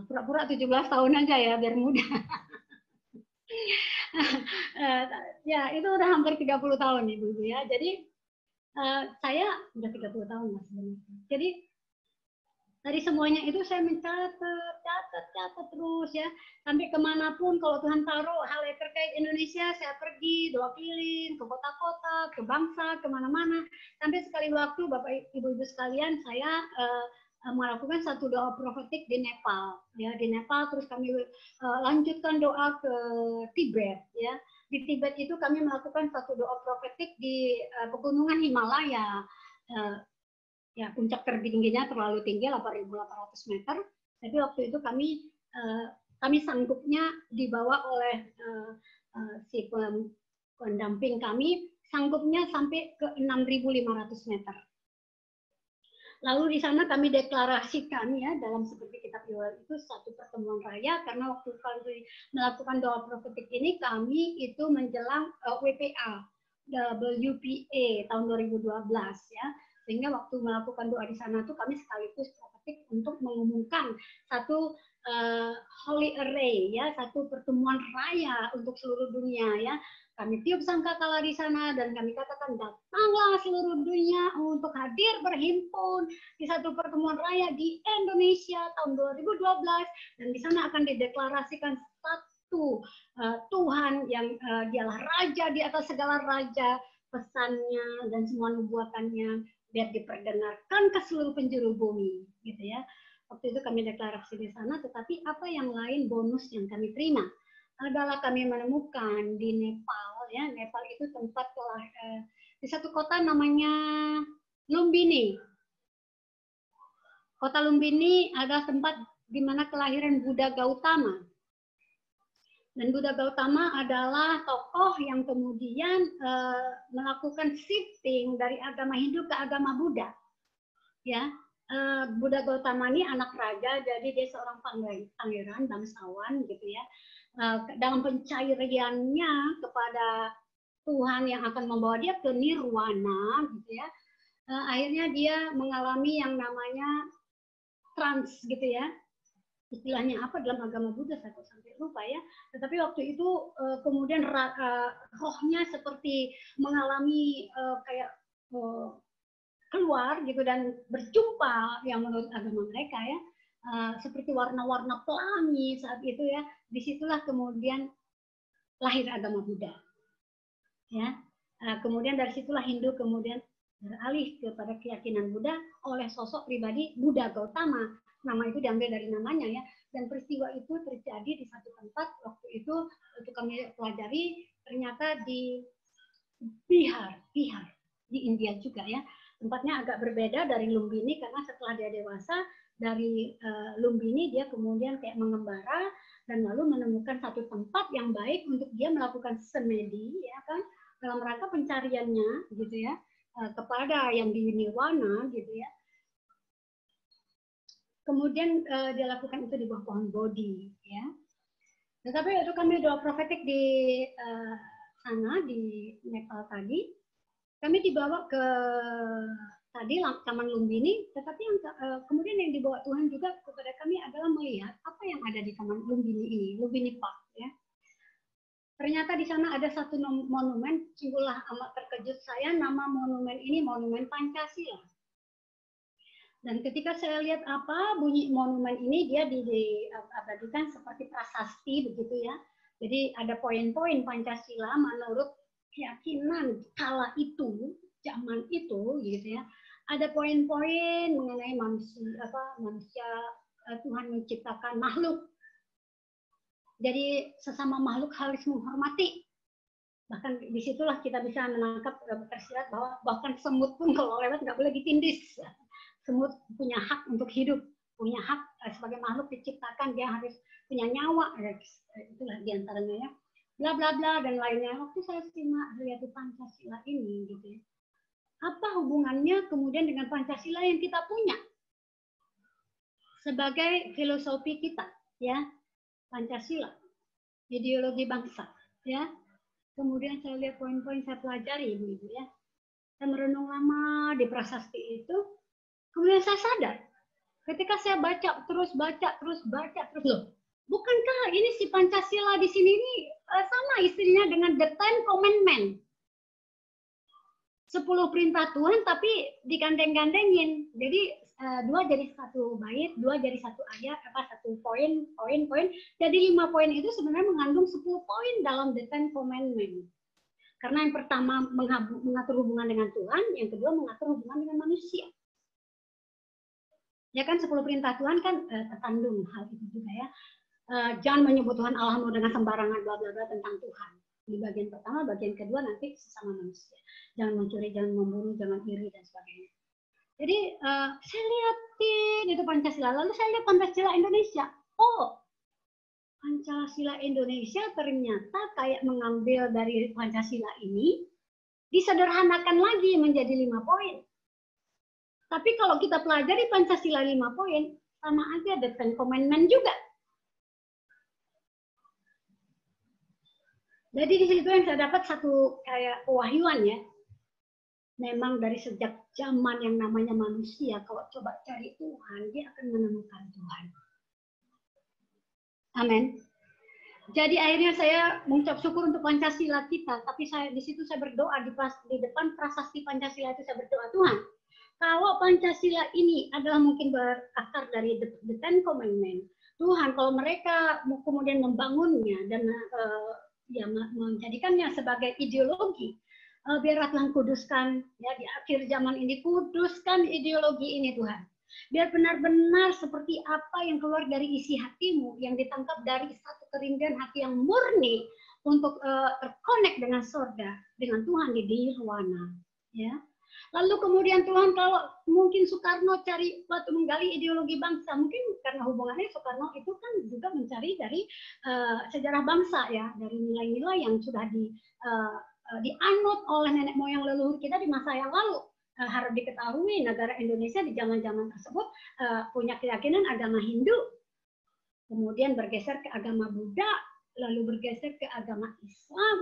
Pura-pura 17 tahun aja ya biar muda. Ya itu udah hampir 30 tahun ibu-ibu ya. Jadi saya udah 30 tahun mas sebenarnya. Jadi dari semuanya itu saya mencatat terus ya. Sampai kemanapun kalau Tuhan taruh hal yang terkait Indonesia, saya pergi doa keliling ke kota-kota, ke bangsa, kemana-mana. Sampai sekali waktu Bapak Ibu-Ibu sekalian, saya melakukan satu doa profetik di Nepal. Ya di Nepal terus kami lanjutkan doa ke Tibet ya. Di Tibet itu kami melakukan satu doa profetik di pegunungan Himalaya. Ya puncak tertingginya terlalu tinggi 8.800 meter. Tapi waktu itu kami sanggupnya dibawa oleh si pendamping kami sanggupnya sampai ke 6.500 meter. Lalu di sana kami deklarasikan ya dalam seperti kitab Yoel itu satu pertemuan raya karena waktu kami melakukan doa profetik ini kami itu menjelang WPA WPA tahun 2012 ya. Sehingga waktu melakukan doa di sana tuh kami sekaligus profetik untuk mengumumkan satu holy array ya, satu pertemuan raya untuk seluruh dunia ya. Kami tiup sangkakala di sana dan kami katakan datanglah seluruh dunia untuk hadir berhimpun di satu pertemuan raya di Indonesia tahun 2012 dan di sana akan dideklarasikan satu Tuhan yang dialah raja di atas segala raja, pesannya dan semua nubuatannya biar diperdengarkan ke seluruh penjuru bumi gitu ya. Waktu itu kami deklarasi di sana, tetapi apa yang lain bonus yang kami terima adalah kami menemukan di Nepal ya. Nepal itu tempat di satu kota namanya Lumbini. Kota Lumbini adalah tempat di mana kelahiran Buddha Gautama. Dan Buddha Gautama adalah tokoh yang kemudian melakukan shifting dari agama Hindu ke agama Buddha. Ya, Buddha Gautama ini anak raja, jadi dia seorang pangeran bangsawan gitu ya. Dalam pencariannya kepada Tuhan yang akan membawa dia ke nirwana gitu ya. Akhirnya dia mengalami yang namanya trans gitu ya. Istilahnya apa dalam agama Buddha saya sampai lupa ya. Tetapi waktu itu kemudian rohnya seperti mengalami kayak keluar gitu dan berjumpa yang menurut agama mereka ya seperti warna-warna pelangi saat itu ya. Disitulah kemudian lahir agama Buddha. Ya, kemudian dari situlah Hindu kemudian beralih kepada keyakinan Buddha oleh sosok pribadi Buddha Gautama. Nama itu diambil dari namanya ya. Dan peristiwa itu terjadi di satu tempat waktu itu kami pelajari ternyata di Bihar di India juga ya. Tempatnya agak berbeda dari Lumbini karena setelah dia dewasa dari Lumbini dia kemudian kayak mengembara dan lalu menemukan satu tempat yang baik untuk dia melakukan semedi ya kan dalam rangka pencariannya gitu ya kepada yang di nirwana gitu ya. Kemudian dia lakukan itu di bawah pohon Bodhi ya. Tetapi itu kami doa profetik di sana di Nepal tadi. Kami dibawa ke tadi Taman Lumbini, tetapi yang kemudian yang dibawa Tuhan juga kepada kami adalah melihat apa yang ada di Taman Lumbini ini, Lumbini Park ya. Ternyata di sana ada satu monumen, sungguhlah amat terkejut saya, nama monumen ini Monumen Pancasila. Dan ketika saya lihat apa bunyi monumen ini, dia diabadikan seperti prasasti begitu ya. Jadi ada poin-poin Pancasila menurut keyakinan kala itu, zaman itu gitu ya. Ada poin-poin mengenai manusia Tuhan menciptakan makhluk. Jadi sesama makhluk harus menghormati. Bahkan disitulah kita bisa menangkap tersirat bahwa bahkan semut pun kalau lewat nggak boleh ditindis. Semut punya hak untuk hidup, punya hak sebagai makhluk diciptakan, dia harus punya nyawa. Itulah diantaranya ya. Bla bla bla dan lainnya. Waktu saya simak lihat Pancasila ini gitu ya. Apa hubungannya kemudian dengan Pancasila yang kita punya sebagai filosofi kita ya, Pancasila, ideologi bangsa ya. Kemudian saya lihat poin-poin saya pelajari ibu-ibu ya. Saya merenung lama di prasasti itu. Kemudian saya sadar ketika saya baca terus loh. Bukankah ini si Pancasila di sini ini sama istrinya dengan the Ten Commandment. 10 perintah Tuhan tapi digandeng-gandengin. Jadi dua jadi satu bait, dua jadi satu ayat, satu poin. Jadi 5 poin itu sebenarnya mengandung 10 poin dalam the Ten Commandment. Karena yang pertama mengatur hubungan dengan Tuhan, yang kedua mengatur hubungan dengan manusia. Ya kan 10 perintah Tuhan kan terkandung hal itu juga ya. Jangan menyebut Tuhan Allahmu dengan sembarangan bla bla bla tentang Tuhan. Di bagian pertama, bagian kedua nanti sesama manusia. Jangan mencuri, jangan membunuh, jangan iri dan sebagainya. Jadi saya lihatin itu Pancasila, lalu saya lihat Pancasila Indonesia. Oh, Pancasila Indonesia ternyata kayak mengambil dari Pancasila ini disederhanakan lagi menjadi 5 poin. Tapi kalau kita pelajari Pancasila 5 poin, sama aja the Ten Commandment juga. Jadi di situ yang saya dapat satu kayak pewahyuan ya. Memang dari sejak zaman yang namanya manusia, kalau coba cari Tuhan, dia akan menemukan Tuhan. Amin. Jadi akhirnya saya mengucap syukur untuk Pancasila kita, tapi di situ saya berdoa di depan prasasti Pancasila itu saya berdoa, Tuhan, kalau Pancasila ini adalah mungkin berakar dari the Ten Commandment, Tuhan kalau mereka kemudian membangunnya dan menjadikannya sebagai ideologi, biarlah Tuhan kuduskan ya di akhir zaman ini, kuduskan ideologi ini Tuhan. Biar benar-benar seperti apa yang keluar dari isi hatimu, yang ditangkap dari satu kerinduan hati yang murni untuk terkonek dengan surga, dengan Tuhan di nirwana. Ya. Lalu kemudian Tuhan kalau mungkin Soekarno cari waktu menggali ideologi bangsa, mungkin karena hubungannya Soekarno itu kan juga mencari dari sejarah bangsa ya, dari nilai-nilai yang sudah dianut oleh nenek moyang leluhur kita di masa yang lalu. Harus diketahui negara Indonesia di zaman-zaman tersebut punya keyakinan agama Hindu, kemudian bergeser ke agama Buddha, lalu bergeser ke agama Islam.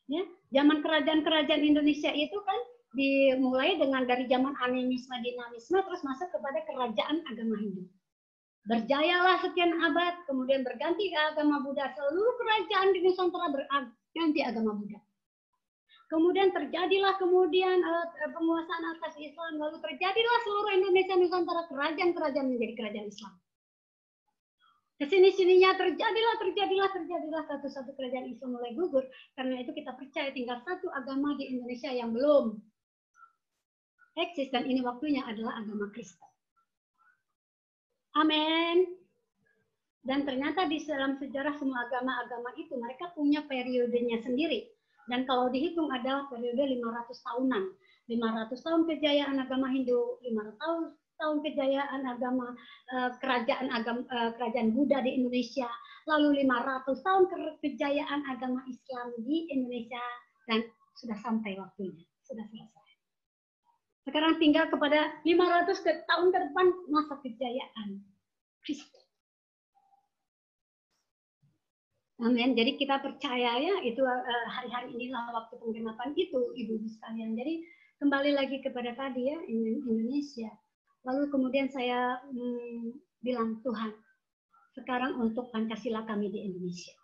Ya, zaman kerajaan-kerajaan Indonesia itu kan dimulai dengan dari zaman animisme, dinamisme, terus masuk kepada kerajaan agama Hindu. Berjayalah sekian abad, kemudian berganti ke agama Buddha. Seluruh kerajaan di Nusantara berganti agama Buddha. Kemudian terjadilah penguasaan atas Islam, lalu terjadilah seluruh Indonesia Nusantara kerajaan-kerajaan menjadi kerajaan Islam. Kesini-sininya terjadilah satu-satu kerajaan Islam mulai gugur. Karena itu kita percaya tinggal satu agama di Indonesia yang belum eksis, dan ini waktunya adalah agama Kristen. Amin. Dan ternyata di dalam sejarah semua agama-agama itu mereka punya periodenya sendiri. Dan kalau dihitung adalah periode 500 tahunan. 500 tahun kejayaan agama Hindu, 500 tahun kejayaan agama kerajaan Buddha di Indonesia, lalu 500 tahun kejayaan agama Islam di Indonesia, dan sudah sampai waktunya, sudah selesai. Sekarang tinggal kepada 500 tahun ke depan masa kejayaan Kristen. Amin. Jadi kita percaya ya, itu hari-hari inilah waktu penggenapan itu, ibu-ibu sekalian. Jadi kembali lagi kepada tadi ya, Indonesia. Lalu kemudian saya bilang, Tuhan, sekarang untuk Pancasila kami di Indonesia.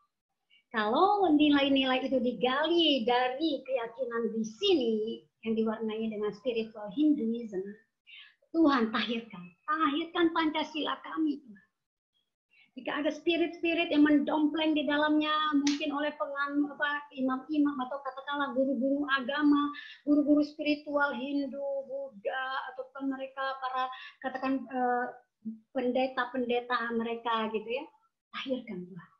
Kalau nilai-nilai itu digali dari keyakinan di sini, yang diwarnai dengan spiritual Hinduism, Tuhan tahirkan Pancasila kami, Tuhan. Jika ada spirit-spirit yang mendompleng di dalamnya, mungkin oleh imam-imam atau katakanlah guru-guru agama, guru-guru spiritual Hindu, Buddha, ataupun mereka para katakan pendeta-pendeta mereka gitu ya, tahirkan Tuhan.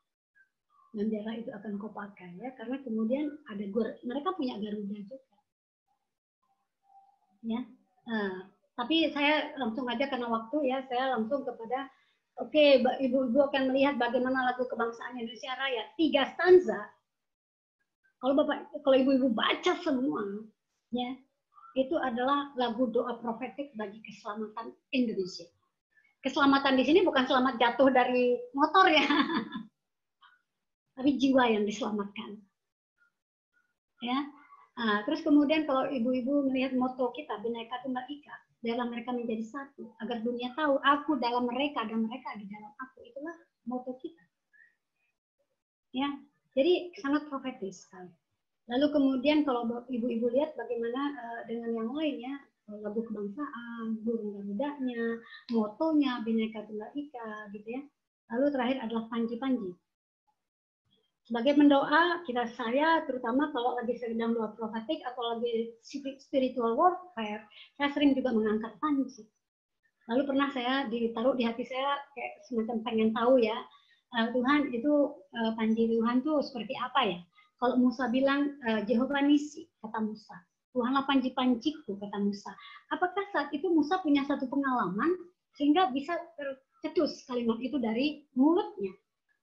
Bendera itu akan kau pakai ya, karena kemudian ada mereka punya Garuda juga. Ya, tapi saya langsung aja karena waktu ya, saya langsung kepada oke, ibu-ibu akan melihat bagaimana lagu kebangsaan Indonesia Raya. 3 stanza. Kalau ibu-ibu baca semua, ya, itu adalah lagu doa profetik bagi keselamatan Indonesia. Keselamatan di sini bukan selamat jatuh dari motor ya, tapi jiwa yang diselamatkan. Ya. Terus kemudian kalau ibu-ibu melihat moto kita, Bhinneka Tunggal Ika, dalam mereka menjadi satu, agar dunia tahu aku dalam mereka dan mereka di dalam aku. Itulah moto kita. Ya, jadi sangat profetis sekali. Lalu kemudian kalau ibu-ibu lihat bagaimana dengan yang lainnya, lagu kebangsaan, burung garudanya, motonya Bhinneka Tunggal Ika, gitu ya. Lalu terakhir adalah panji-panji. Sebagai pendoa, saya terutama kalau lagi sedang doa profetik atau lagi spiritual warfare, saya sering juga mengangkat panji. Lalu pernah saya ditaruh di hati saya kayak semacam pengen tahu ya, Tuhan itu panji Tuhan tuh seperti apa ya? Kalau Musa bilang Jehovah Nisi, kata Musa, Tuhanlah panji-panjiku, kata Musa. Apakah saat itu Musa punya satu pengalaman sehingga bisa tercetus kalimat itu dari mulutnya?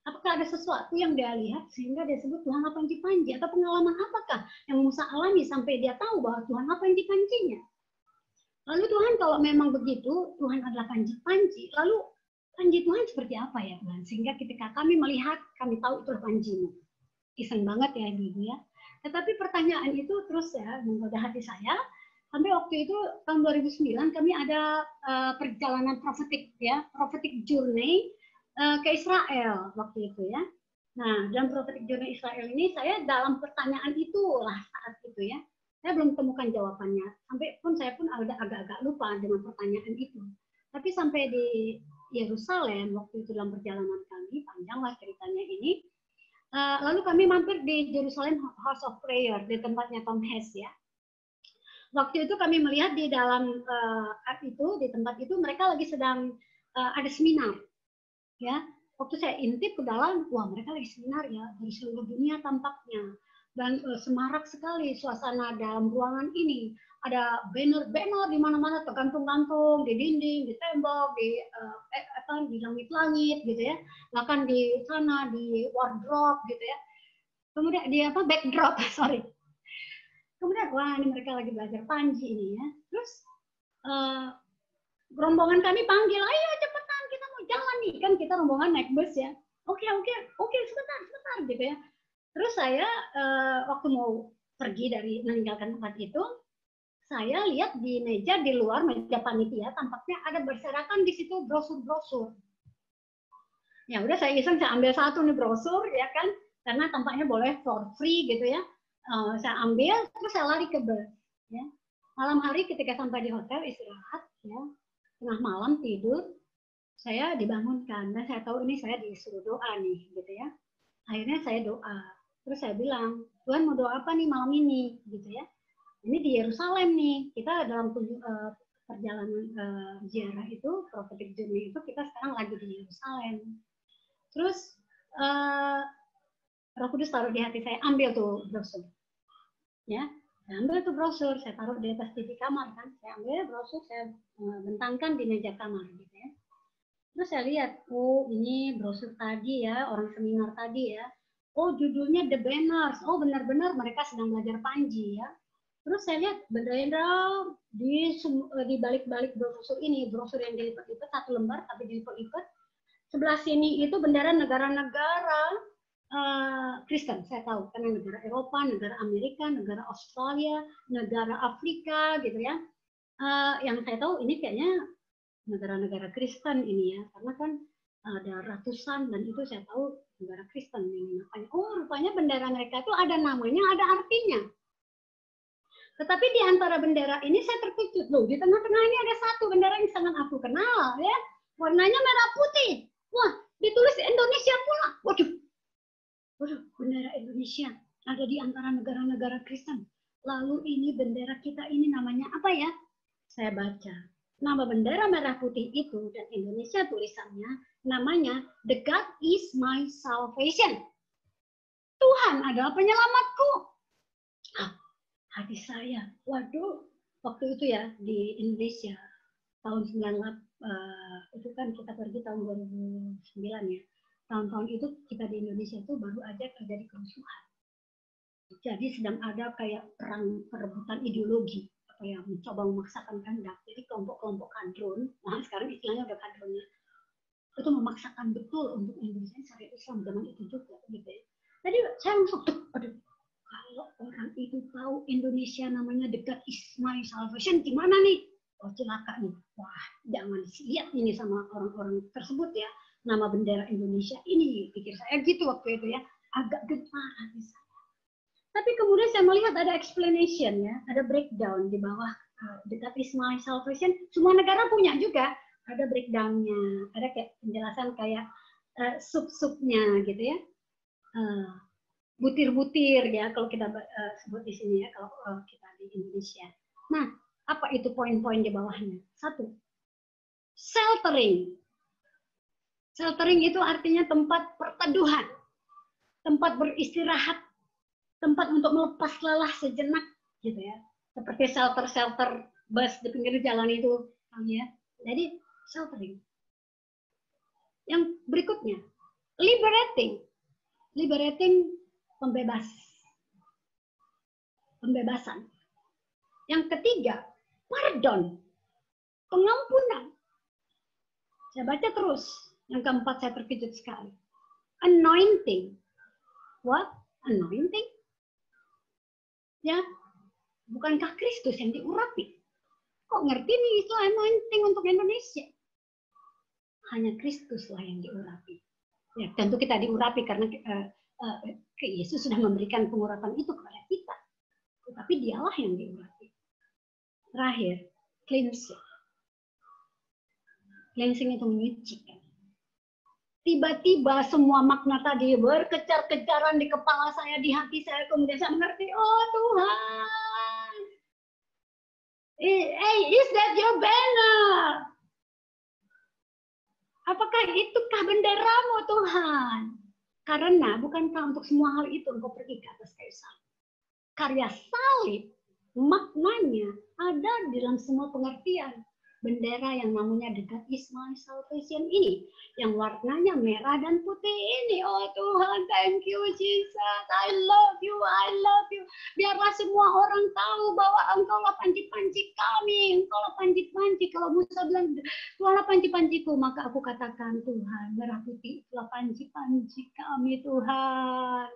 Apakah ada sesuatu yang dia lihat sehingga dia sebut Tuhanlah panji-panji? Atau pengalaman apakah yang Musa alami sampai dia tahu bahwa Tuhanlah panji-panjinya? Lalu Tuhan kalau memang begitu, Tuhan adalah panji-panji, lalu panji Tuhan seperti apa ya Tuhan? Sehingga ketika kami melihat, kami tahu itulah panjimu. Iseng banget ya ibu ya. Tetapi pertanyaan itu terus ya menggoda hati saya. Sampai waktu itu tahun 2009 kami ada perjalanan prophetic ya, prophetic journey ke Israel waktu itu ya. Nah, dalam prophetic journey Israel ini saya dalam pertanyaan itulah saat itu ya. Saya belum temukan jawabannya. Sampai pun saya pun agak-agak lupa dengan pertanyaan itu. Tapi sampai di Yerusalem waktu itu dalam perjalanan kami, panjanglah ceritanya ini. Lalu kami mampir di Jerusalem House of Prayer di tempatnya Tom Hess ya. Waktu itu kami melihat di dalam di tempat itu mereka lagi sedang ada seminar. Ya, waktu saya intip ke dalam, wah mereka lagi seminar ya dari seluruh dunia tampaknya, dan semarak sekali suasana dalam ruangan ini. Ada banner-banner di mana-mana tergantung-gantung di dinding, di tembok, di langit-langit gitu ya, bahkan di sana di wardrobe gitu ya. Kemudian di backdrop, sorry. Kemudian wah ini mereka lagi belajar panji ini ya. Terus rombongan kami panggil, ayo cepetan kita mau jalan nih, kan kita rombongan naik bus ya. Oke sebentar gitu ya. Terus saya waktu mau pergi dari meninggalkan tempat itu, saya lihat di meja di luar meja panitia tampaknya ada berserakan di situ brosur-brosur. Ya udah saya iseng saya ambil satu nih brosur ya kan, karena tampaknya boleh for free gitu ya. Saya ambil, terus saya lari ke bus. Ya. Malam hari ketika sampai di hotel istirahat, ya, tengah malam tidur, saya dibangunkan dan saya tahu ini saya disuruh doa nih, gitu ya. Akhirnya saya doa, terus saya bilang, Tuhan mau doa apa nih malam ini, gitu ya. Ini di Yerusalem nih, kita dalam perjalanan ziarah itu, prophetic journey itu kita sekarang lagi di Yerusalem. Terus Roh Kudus taruh di hati saya, ambil tuh brosur, ya, saya ambil tuh brosur, saya taruh di atas TV kamar kan, saya ambil brosur, saya bentangkan di meja kamar, gitu ya. Terus saya lihat, oh ini brosur tadi ya, orang seminar tadi ya, oh judulnya The Banners, oh benar-benar mereka sedang belajar Panji ya. Terus saya lihat bendera di balik-balik brosur ini, brosur yang dilipat-lipat satu lembar tapi dilipat-lipat. Sebelah sini itu bendera negara-negara Kristen, saya tahu karena negara Eropa, negara Amerika, negara Australia, negara Afrika gitu ya. Yang saya tahu ini kayaknya negara-negara Kristen ini ya, karena kan ada ratusan dan itu saya tahu negara Kristen ini. Oh rupanya bendera mereka itu ada namanya, ada artinya. Tetapi di antara bendera ini saya terkejut loh, di tengah-tengah ini ada satu bendera yang sangat aku kenal ya, warnanya merah putih. Wah, ditulis Indonesia pula. Waduh, bendera Indonesia ada di antara negara-negara Kristen. Lalu ini bendera kita ini namanya apa ya? Saya baca. Nama bendera merah putih itu dan Indonesia tulisannya namanya The God is my salvation. Tuhan adalah penyelamatku. Hati saya, waduh, waktu itu ya di Indonesia tahun 98 itu kan kita pergi tahun 2009 ya. Tahun-tahun itu kita di Indonesia itu baru aja terjadi kerusuhan. Jadi sedang ada kayak perang perebutan ideologi, apa ya, mencoba memaksakan kehendak. Jadi kelompok-kelompok kadrun, nah sekarang istilahnya udah kadrunnya, itu memaksakan betul untuk Indonesia syariat Islam zaman itu juga gitu ya. Jadi saya langsung, aduh, kalau orang itu tahu Indonesia namanya The God is my salvation, gimana nih? Oh celaka nih. Wah, jangan lihat ini sama orang-orang tersebut ya. Nama bendera Indonesia ini, pikir saya gitu waktu itu ya. Agak getar hati saya. Tapi kemudian saya melihat ada explanation ya, ada breakdown di bawah The God is my salvation. Semua negara punya juga. Ada breakdownnya, ada kayak penjelasan kayak sub-subnya gitu ya. Butir-butir ya kalau kita sebut di sini ya, kalau kita di Indonesia. Nah, apa itu poin-poin di bawahnya? Satu, sheltering. Sheltering itu artinya tempat perteduhan, tempat beristirahat, tempat untuk melepas lelah sejenak, gitu ya. Seperti shelter-shelter bus di pinggir jalan itu, ya. Jadi sheltering. Yang berikutnya, liberating. Liberating, pembebasan. Yang ketiga, pardon, pengampunan. Saya baca terus. Yang keempat saya terkejut sekali. Anointing. What? Anointing? Ya, bukankah Kristus yang diurapi? Kok ngerti nih itu anointing untuk Indonesia? Hanya Kristuslah yang diurapi. Ya, tentu kita diurapi karena Yesus sudah memberikan pengurapan itu kepada kita. Tetapi dialah yang diurapi. Terakhir, cleansing. Cleansing itu menyucikan. Tiba-tiba semua makna tadi berkejar-kejaran di kepala saya, di hati saya. Kemudian saya mengerti, oh Tuhan. Hey, is that your banner? Apakah itukah benderamu Tuhan? Karena bukankah untuk semua hal itu engkau pergi ke atas kayu salib. Karya salib, maknanya ada dalam semua pengertian. Bendera yang namanya The God is my salvation ini, yang warnanya merah dan putih ini. Oh Tuhan, thank you Jesus, I love you, I love you. Biarlah semua orang tahu bahwa engkaulah panji-panji kami, engkaulah panji-panji. Kalau Musa bilang, Tuhanlah panji-panjiku, maka aku katakan, Tuhan, merah putih itulah panji-panji kami Tuhan.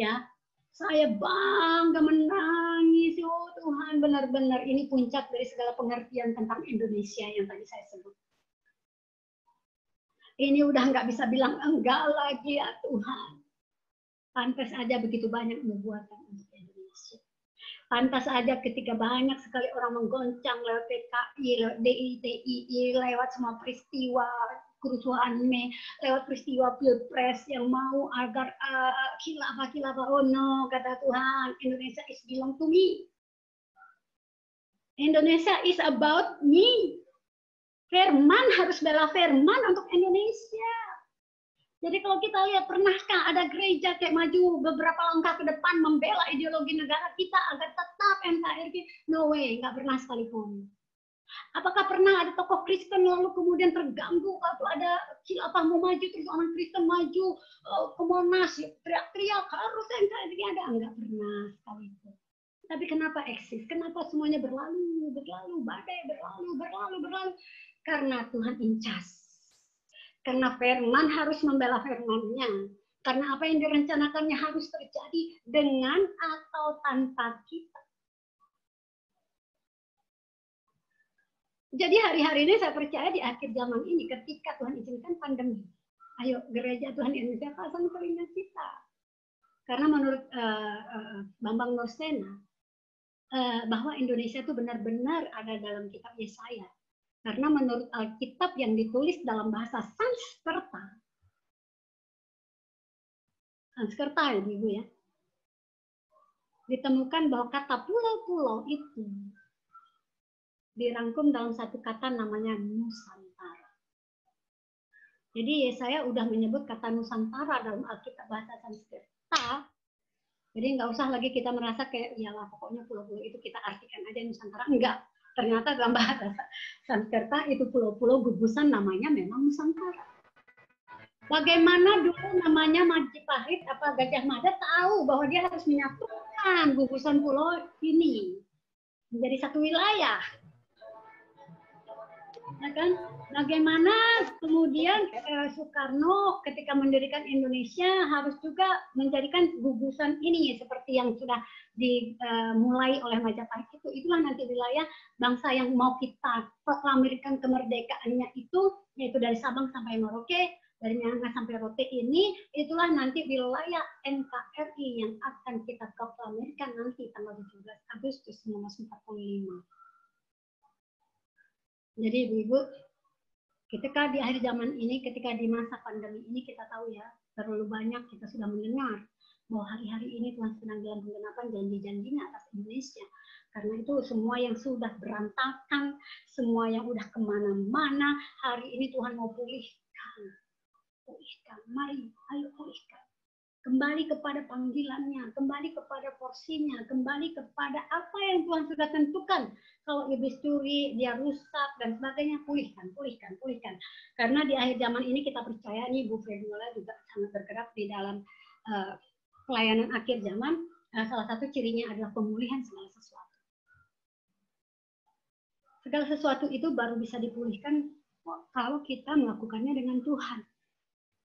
Ya, saya bangga menangis, oh Tuhan, benar-benar ini puncak dari segala pengertian tentang Indonesia yang tadi saya sebut. Ini udah nggak bisa bilang enggak lagi ya Tuhan. Pantas aja begitu banyak nubuatan untuk Indonesia. Indonesia. Pantas saja ketika banyak sekali orang menggoncang lewat PKI, lewat DITI, lewat semua peristiwa kerusuhan Mei, lewat peristiwa Pilpres yang mau agar khilafah, oh no, kata Tuhan, Indonesia is belong to me. Indonesia is about me. Firman harus bela firman untuk Indonesia. Jadi kalau kita lihat, pernahkah ada gereja kayak maju beberapa langkah ke depan membela ideologi negara kita agar tetap NKRI? No way, nggak pernah sekalipun. Apakah pernah ada tokoh Kristen lalu kemudian terganggu kalau ada khilafah mau maju, terus orang Kristen maju ke Monas, teriak-teriak, harus NKRI ada? Nggak pernah sekalipun. Tapi kenapa eksis? Kenapa semuanya berlalu, badai berlalu? Karena Tuhan incas. Karena firman harus membela firman-Nya. Karena apa yang direncanakannya harus terjadi dengan atau tanpa kita. Jadi hari-hari ini saya percaya di akhir zaman ini ketika Tuhan izinkan pandemi. Ayo gereja Tuhan Indonesia pasang telinga kita. Karena menurut Bambang Nursena, bahwa Indonesia itu benar-benar ada dalam kitab Yesaya. Karena menurut Alkitab yang ditulis dalam bahasa Sanskerta ya Ibu ya, ditemukan bahwa kata pulau-pulau itu dirangkum dalam satu kata namanya Nusantara. Jadi Yesaya udah menyebut kata Nusantara dalam Alkitab bahasa Sanskerta. Jadi nggak usah lagi kita merasa kayak, ya lah pokoknya pulau-pulau itu kita artikan aja Nusantara. Enggak. Ternyata dalam bahasa Sanskerta itu pulau-pulau gugusan namanya memang Nusantara. Bagaimana dulu namanya Majapahit apa Gajah Mada tahu bahwa dia harus menyatukan gugusan pulau ini menjadi satu wilayah. Ya kan? Bagaimana kemudian Soekarno ketika mendirikan Indonesia harus juga menjadikan gugusan ini seperti yang sudah dimulai oleh Majapahit itu. Itulah nanti wilayah bangsa yang mau kita proklamirkan kemerdekaannya itu, yaitu dari Sabang sampai Merauke, dari Minangkabau sampai Rote ini, itulah nanti wilayah NKRI yang akan kita proklamirkan nanti tanggal 17 Agustus 1945. Jadi Ibu-Ibu, ketika di akhir zaman ini, ketika di masa pandemi ini, kita tahu ya, terlalu banyak kita sudah mendengar bahwa hari-hari ini Tuhan sedang dalam penggenapan janji-janjinya atas Indonesia. Karena itu semua yang sudah berantakan, semua yang udah kemana-mana, hari ini Tuhan mau pulihkan. Pulihkan, mari, ayo pulihkan. Kembali kepada panggilannya, kembali kepada porsinya, kembali kepada apa yang Tuhan sudah tentukan. Kalau iblis curi, dia rusak, dan sebagainya, pulihkan. Karena di akhir zaman ini kita percaya, nih Bu Frediola juga sangat bergerak di dalam pelayanan akhir zaman. Salah satu cirinya adalah pemulihan segala sesuatu. Segala sesuatu itu baru bisa dipulihkan kalau kita melakukannya dengan Tuhan.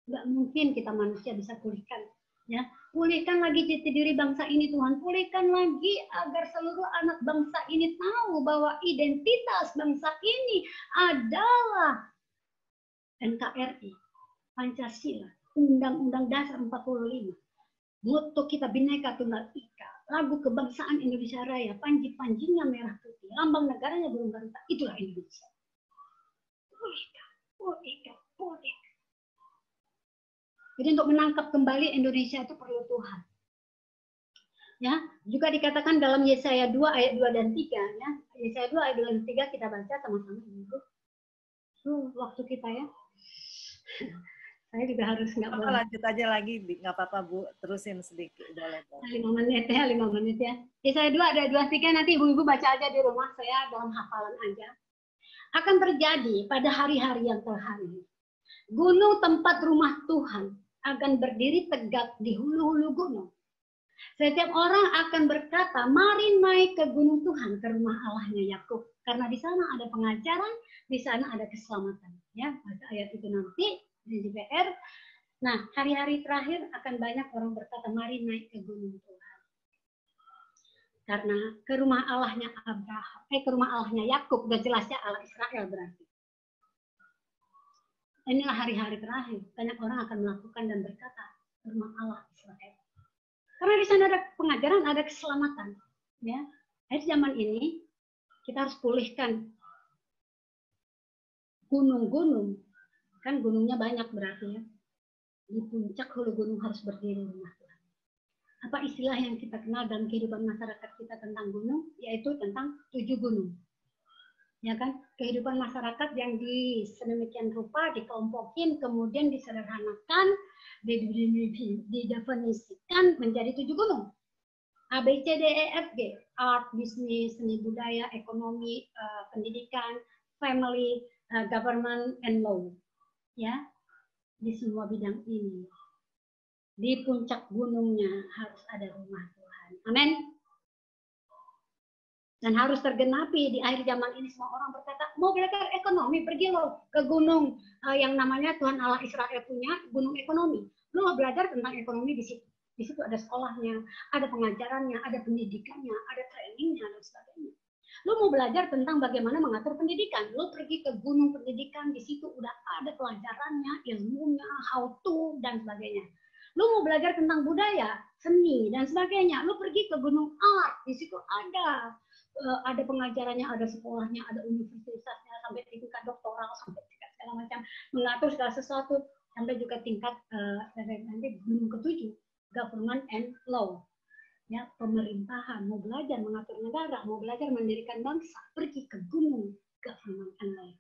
Nggak mungkin kita manusia bisa pulihkan. Ya, pulihkan lagi jati diri bangsa ini Tuhan, pulihkan lagi agar seluruh anak bangsa ini tahu bahwa identitas bangsa ini adalah NKRI, Pancasila, Undang-Undang Dasar 45, moto kita Bhinneka Tunggal Ika, lagu kebangsaan Indonesia Raya, panji-panjinya merah putih, lambang negaranya burung garuda, itulah Indonesia. Pulihkan. Jadi untuk menangkap kembali Indonesia itu perlu Tuhan. Ya, juga dikatakan dalam Yesaya 2 ayat 2 dan 3 ya. Yesaya 2 ayat 2 dan 3 kita baca sama-sama Ibu. Waktu kita ya. Saya juga harus nggak boleh. Lanjut aja lagi, nggak apa-apa Bu, terusin sedikit boleh. 5 menit ya. Yesaya 2 ayat 2 3 nanti Ibu-ibu baca aja di rumah, saya dalam hafalan aja. Akan terjadi pada hari-hari yang terhari. Gunung tempat rumah Tuhan akan berdiri tegak di hulu-hulu gunung. Setiap orang akan berkata, mari naik ke gunung Tuhan, ke rumah Allahnya Yakub. Karena di sana ada pengajaran, di sana ada keselamatan. Ya, pada ayat itu nanti di DPR. Nah, hari-hari terakhir akan banyak orang berkata, mari naik ke gunung Tuhan. Karena ke rumah Allahnya Abraham, ke rumah Allahnya Yakub, udah jelasnya Allah Israel berarti. Inilah hari-hari terakhir. Banyak orang akan melakukan dan berkata, rumah Allah Israel. Karena di sana ada pengajaran, ada keselamatan. Ya, akhir zaman ini kita harus pulihkan gunung-gunung. Kan gunungnya banyak berarti ya. Di puncak hulu gunung harus berdiri rumah Tuhan. Apa istilah yang kita kenal dalam kehidupan masyarakat kita tentang gunung? Yaitu tentang 7 gunung. Ya kan, kehidupan masyarakat yang sedemikian rupa dikelompokin, kemudian disederhanakan, didefinisikan menjadi 7 gunung. A, B, C, D, E, F, G. Art, bisnis, seni budaya, ekonomi, pendidikan, family, government, and law. Ya, di semua bidang ini. Di puncak gunungnya harus ada rumah Tuhan. Amin. Dan harus tergenapi di akhir zaman ini semua orang berkata, mau belajar ekonomi, pergi lo ke gunung yang namanya Tuhan Allah Israel punya, gunung ekonomi. Lo mau belajar tentang ekonomi di situ. Di situ ada sekolahnya, ada pengajarannya, ada pendidikannya, ada trainingnya, dan sebagainya. Lo mau belajar tentang bagaimana mengatur pendidikan. Lo pergi ke gunung pendidikan, di situ udah ada pelajarannya, ilmunya, how to, dan sebagainya. Lo mau belajar tentang budaya, seni, dan sebagainya. Lo pergi ke gunung art, di situ ada pengajarannya, ada sekolahnya, ada universitasnya, sampai tingkat doktoral, sampai tingkat segala macam, mengatur segala sesuatu, sampai juga tingkat nanti gunung ke-7, government and law. Ya, pemerintahan, mau belajar mengatur negara, mau belajar mendirikan bangsa, pergi ke gunung government and law.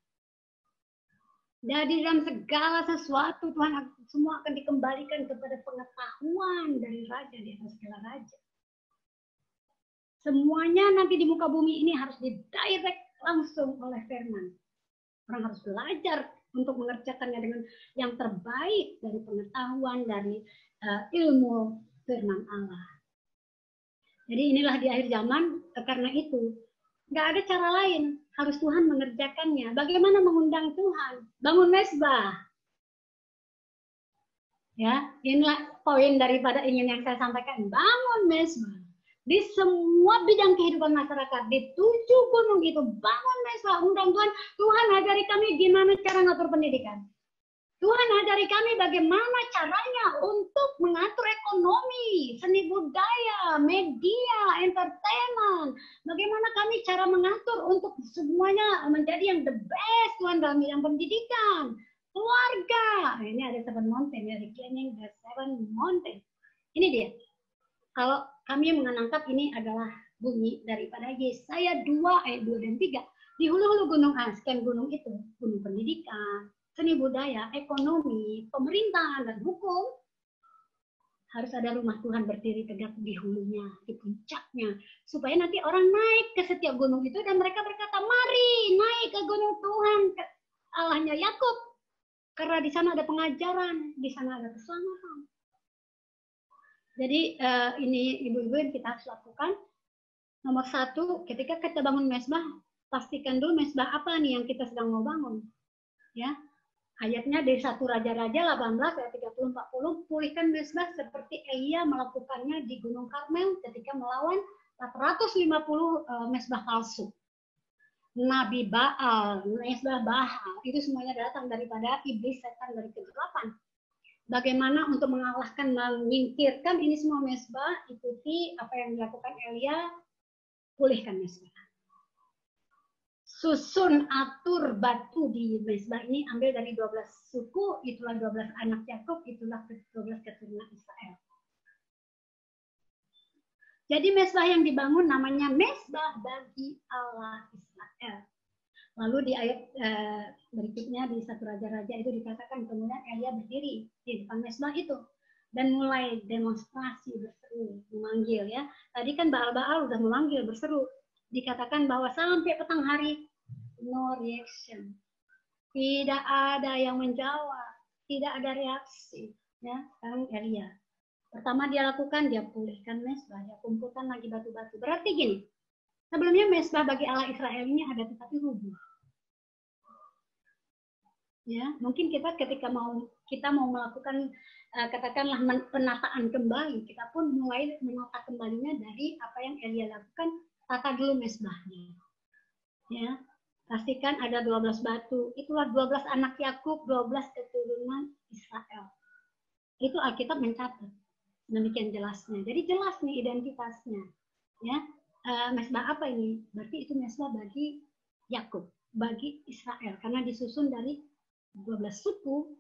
Jadi dalam segala sesuatu Tuhan semua akan dikembalikan kepada pengetahuan dari raja di atas segala raja. Semuanya nanti di muka bumi ini harus didirect langsung oleh firman. Orang harus belajar untuk mengerjakannya dengan yang terbaik dari pengetahuan, dari ilmu firman Allah. Jadi inilah di akhir zaman, karena itu nggak ada cara lain, harus Tuhan mengerjakannya. Bagaimana mengundang Tuhan? Bangun mesbah. Ya, inilah poin daripada ingin yang saya sampaikan. Bangun mesbah. Di semua bidang kehidupan masyarakat, di 7 gunung itu, bangun mesbah, undang Tuhan. Tuhan ajari kami gimana cara ngatur pendidikan. Tuhan ajari kami bagaimana caranya untuk mengatur ekonomi, seni budaya, media, entertainment. Bagaimana kami cara mengatur untuk semuanya menjadi yang the best Tuhan dalam bidang pendidikan, keluarga. Nah, ini ada 7 mountain ya, reclaiming the 7 mountain. Ini dia. Kalau kami menangkap ini adalah bunyi daripada Yesaya 2 ayat 2 dan 3. Di hulu-hulu gunung sekian gunung itu, gunung pendidikan, seni budaya, ekonomi, pemerintahan, dan hukum, harus ada rumah Tuhan berdiri tegak di hulunya, di puncaknya. Supaya nanti orang naik ke setiap gunung itu dan mereka berkata, mari naik ke gunung Tuhan, ke Allahnya Yakub. Karena di sana ada pengajaran, di sana ada keselamatan. Jadi ini ibu-ibu yang kita harus lakukan. Nomor 1, ketika kita bangun mesbah, pastikan dulu mesbah apa nih yang kita sedang mau bangun. Ya, ayatnya dari 1 Raja-Raja 18 ayat 30-40, pulihkan mesbah seperti Elia melakukannya di Gunung Karmel ketika melawan 450 mesbah palsu. Nabi Baal, mesbah Baal, itu semuanya datang daripada iblis setan dari kegelapan. Bagaimana untuk mengalahkan, menyingkirkan ini semua mesbah, ikuti apa yang dilakukan Elia, pulihkan mesbah. Susun atur batu di mesbah ini ambil dari 12 suku, itulah 12 anak Yakub, itulah 12 keturunan Israel. Jadi mesbah yang dibangun namanya mesbah bagi Allah Israel. Lalu di ayat berikutnya di 1 Raja-Raja itu dikatakan kemudian Elia berdiri di depan mesbah itu dan mulai demonstrasi berseru, memanggil ya. Tadi kan Baal-Baal udah memanggil berseru. Dikatakan bahwa sampai petang hari no reaction. Tidak ada yang menjawab, tidak ada reaksi ya. Sekarang Elia. Pertama dia lakukan, dia pulihkan mesbah, dia kumpulkan lagi batu-batu. Berarti gini, sebelumnya mesbah bagi Allah Israel ini ada tetapi rubuh. Ya, mungkin kita ketika kita mau melakukan katakanlah penataan kembali, kita pun mulai menata kembalinya dari apa yang Elia lakukan, tata dulu mesbahnya. Ya, pastikan ada 12 batu. Itulah 12 anak Yakub, 12 keturunan Israel. Itu Alkitab mencatat. Demikian jelasnya. Jadi jelas nih identitasnya. Ya, mesbah apa ini? Berarti itu mesbah bagi Yakub, bagi Israel, karena disusun dari 12 suku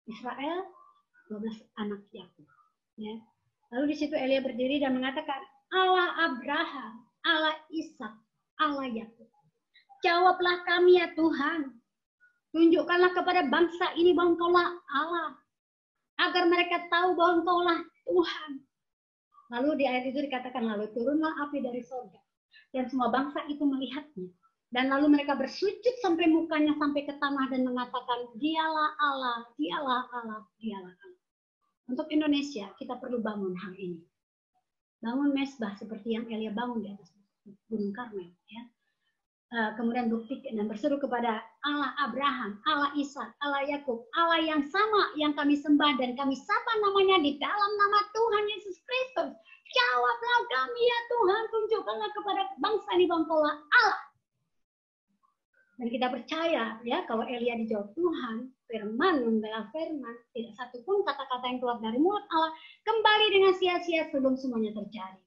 Israel, 12 anak Yakub. Ya. Lalu di situ Elia berdiri dan mengatakan, Allah Abraham, Allah Ishak, Allah Yakub. Jawablah kami ya Tuhan. Tunjukkanlah kepada bangsa ini bahwa Engkaulah Allah, agar mereka tahu bahwa Engkaulah Tuhan. Lalu di ayat itu dikatakan, lalu turunlah api dari surga, dan semua bangsa itu melihatnya. Dan lalu mereka bersujud sampai mukanya sampai ke tanah dan mengatakan, dialah Allah, dialah Allah, dialah Allah. Untuk Indonesia, kita perlu bangun hal ini. Bangun mesbah seperti yang Elia bangun di atas Gunung Karmel. Ya. Kemudian buktikan dan berseru kepada Allah Abraham, Allah Ishak, Allah Yakub, Allah yang sama yang kami sembah dan kami sapa namanya di dalam nama Tuhan Yesus Kristus. Jawablah kami ya Tuhan, tunjukkanlah kepada bangsa ini bahwa Engkaulah Allah. Dan kita percaya ya kalau Elia dijawab Tuhan, firman membela firman, tidak satu pun kata-kata yang keluar dari mulut Allah kembali dengan sia-sia sebelum semuanya terjadi.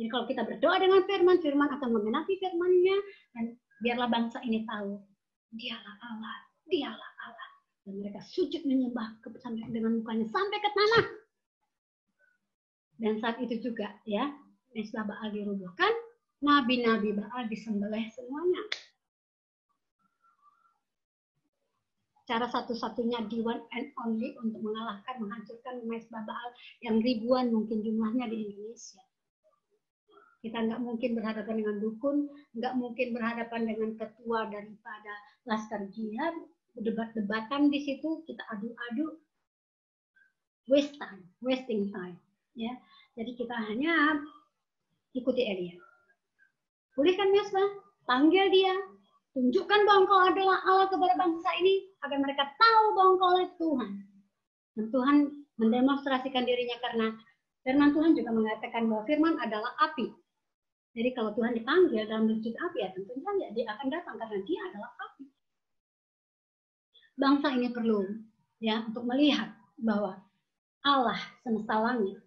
Jadi kalau kita berdoa dengan firman, firman akan menggenapi firman-Nya, dan biarlah bangsa ini tahu, dialah Allah, dialah Allah. Dan mereka sujud menyembah sampai dengan mukanya sampai ke tanah. Dan saat itu juga ya, mesbah Baal dirubuhkan, nabi-nabi Baal disembelih semuanya. Cara satu-satunya di one and only untuk mengalahkan, menghancurkan mesbah Baal yang ribuan mungkin jumlahnya di Indonesia. Kita nggak mungkin berhadapan dengan dukun, nggak mungkin berhadapan dengan ketua daripada Laskar Jihad, debat-debatan di situ, kita adu-adu, wasting time. Ya, jadi kita hanya ikuti Elia. Pulihkan mesbah, panggil dia, tunjukkan bahwa Engkau adalah Allah kepada bangsa ini, agar mereka tahu bahwa Engkau adalah Tuhan. Dan Tuhan mendemonstrasikan dirinya karena firman Tuhan juga mengatakan bahwa firman adalah api. Jadi kalau Tuhan dipanggil dalam wujud api, ya tentunya dia akan datang karena dia adalah api. Bangsa ini perlu ya untuk melihat bahwa Allah semesta langit,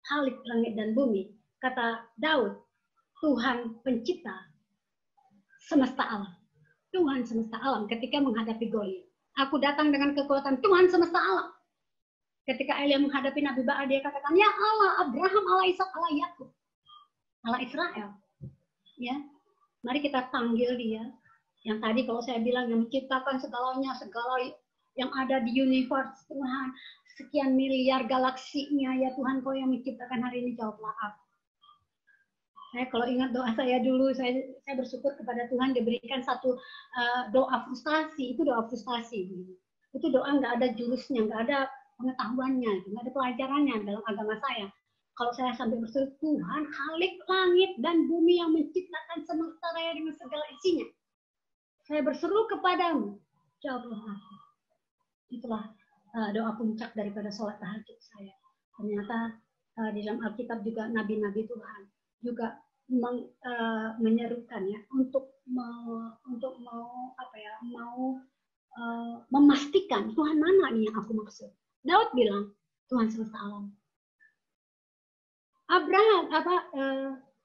Khalik langit dan bumi, kata Daud, Tuhan pencipta semesta alam. Tuhan semesta alam ketika menghadapi Goliat. Aku datang dengan kekuatan Tuhan semesta alam. Ketika Elia menghadapi Nabi Baal, dia katakan, ya Allah, Abraham, Allah Ishak, Allah Yakub, Allah Israel. Ya, mari kita panggil dia. Yang tadi kalau saya bilang yang menciptakan segalanya, segala yang ada di universe, Tuhan, sekian miliar galaksinya, ya Tuhan, Kau yang menciptakan hari ini, jawablah aku. Saya kalau ingat doa saya dulu, saya bersyukur kepada Tuhan diberikan satu doa frustasi, itu doa frustasi. Itu doa nggak ada jurusnya, nggak ada pengetahuannya, nggak ada pelajarannya dalam agama saya. Kalau saya sampai berseru, Tuhan Khalik langit dan bumi yang menciptakan semesta raya dengan segala isinya. Saya berseru kepadamu, jawablah aku. Itulah doa puncak daripada sholat tahajud saya. Ternyata di dalam Alkitab juga nabi-nabi Tuhan juga menyerukan ya untuk memastikan Tuhan mana nih yang aku maksud. Daud bilang Tuhan semesta alam.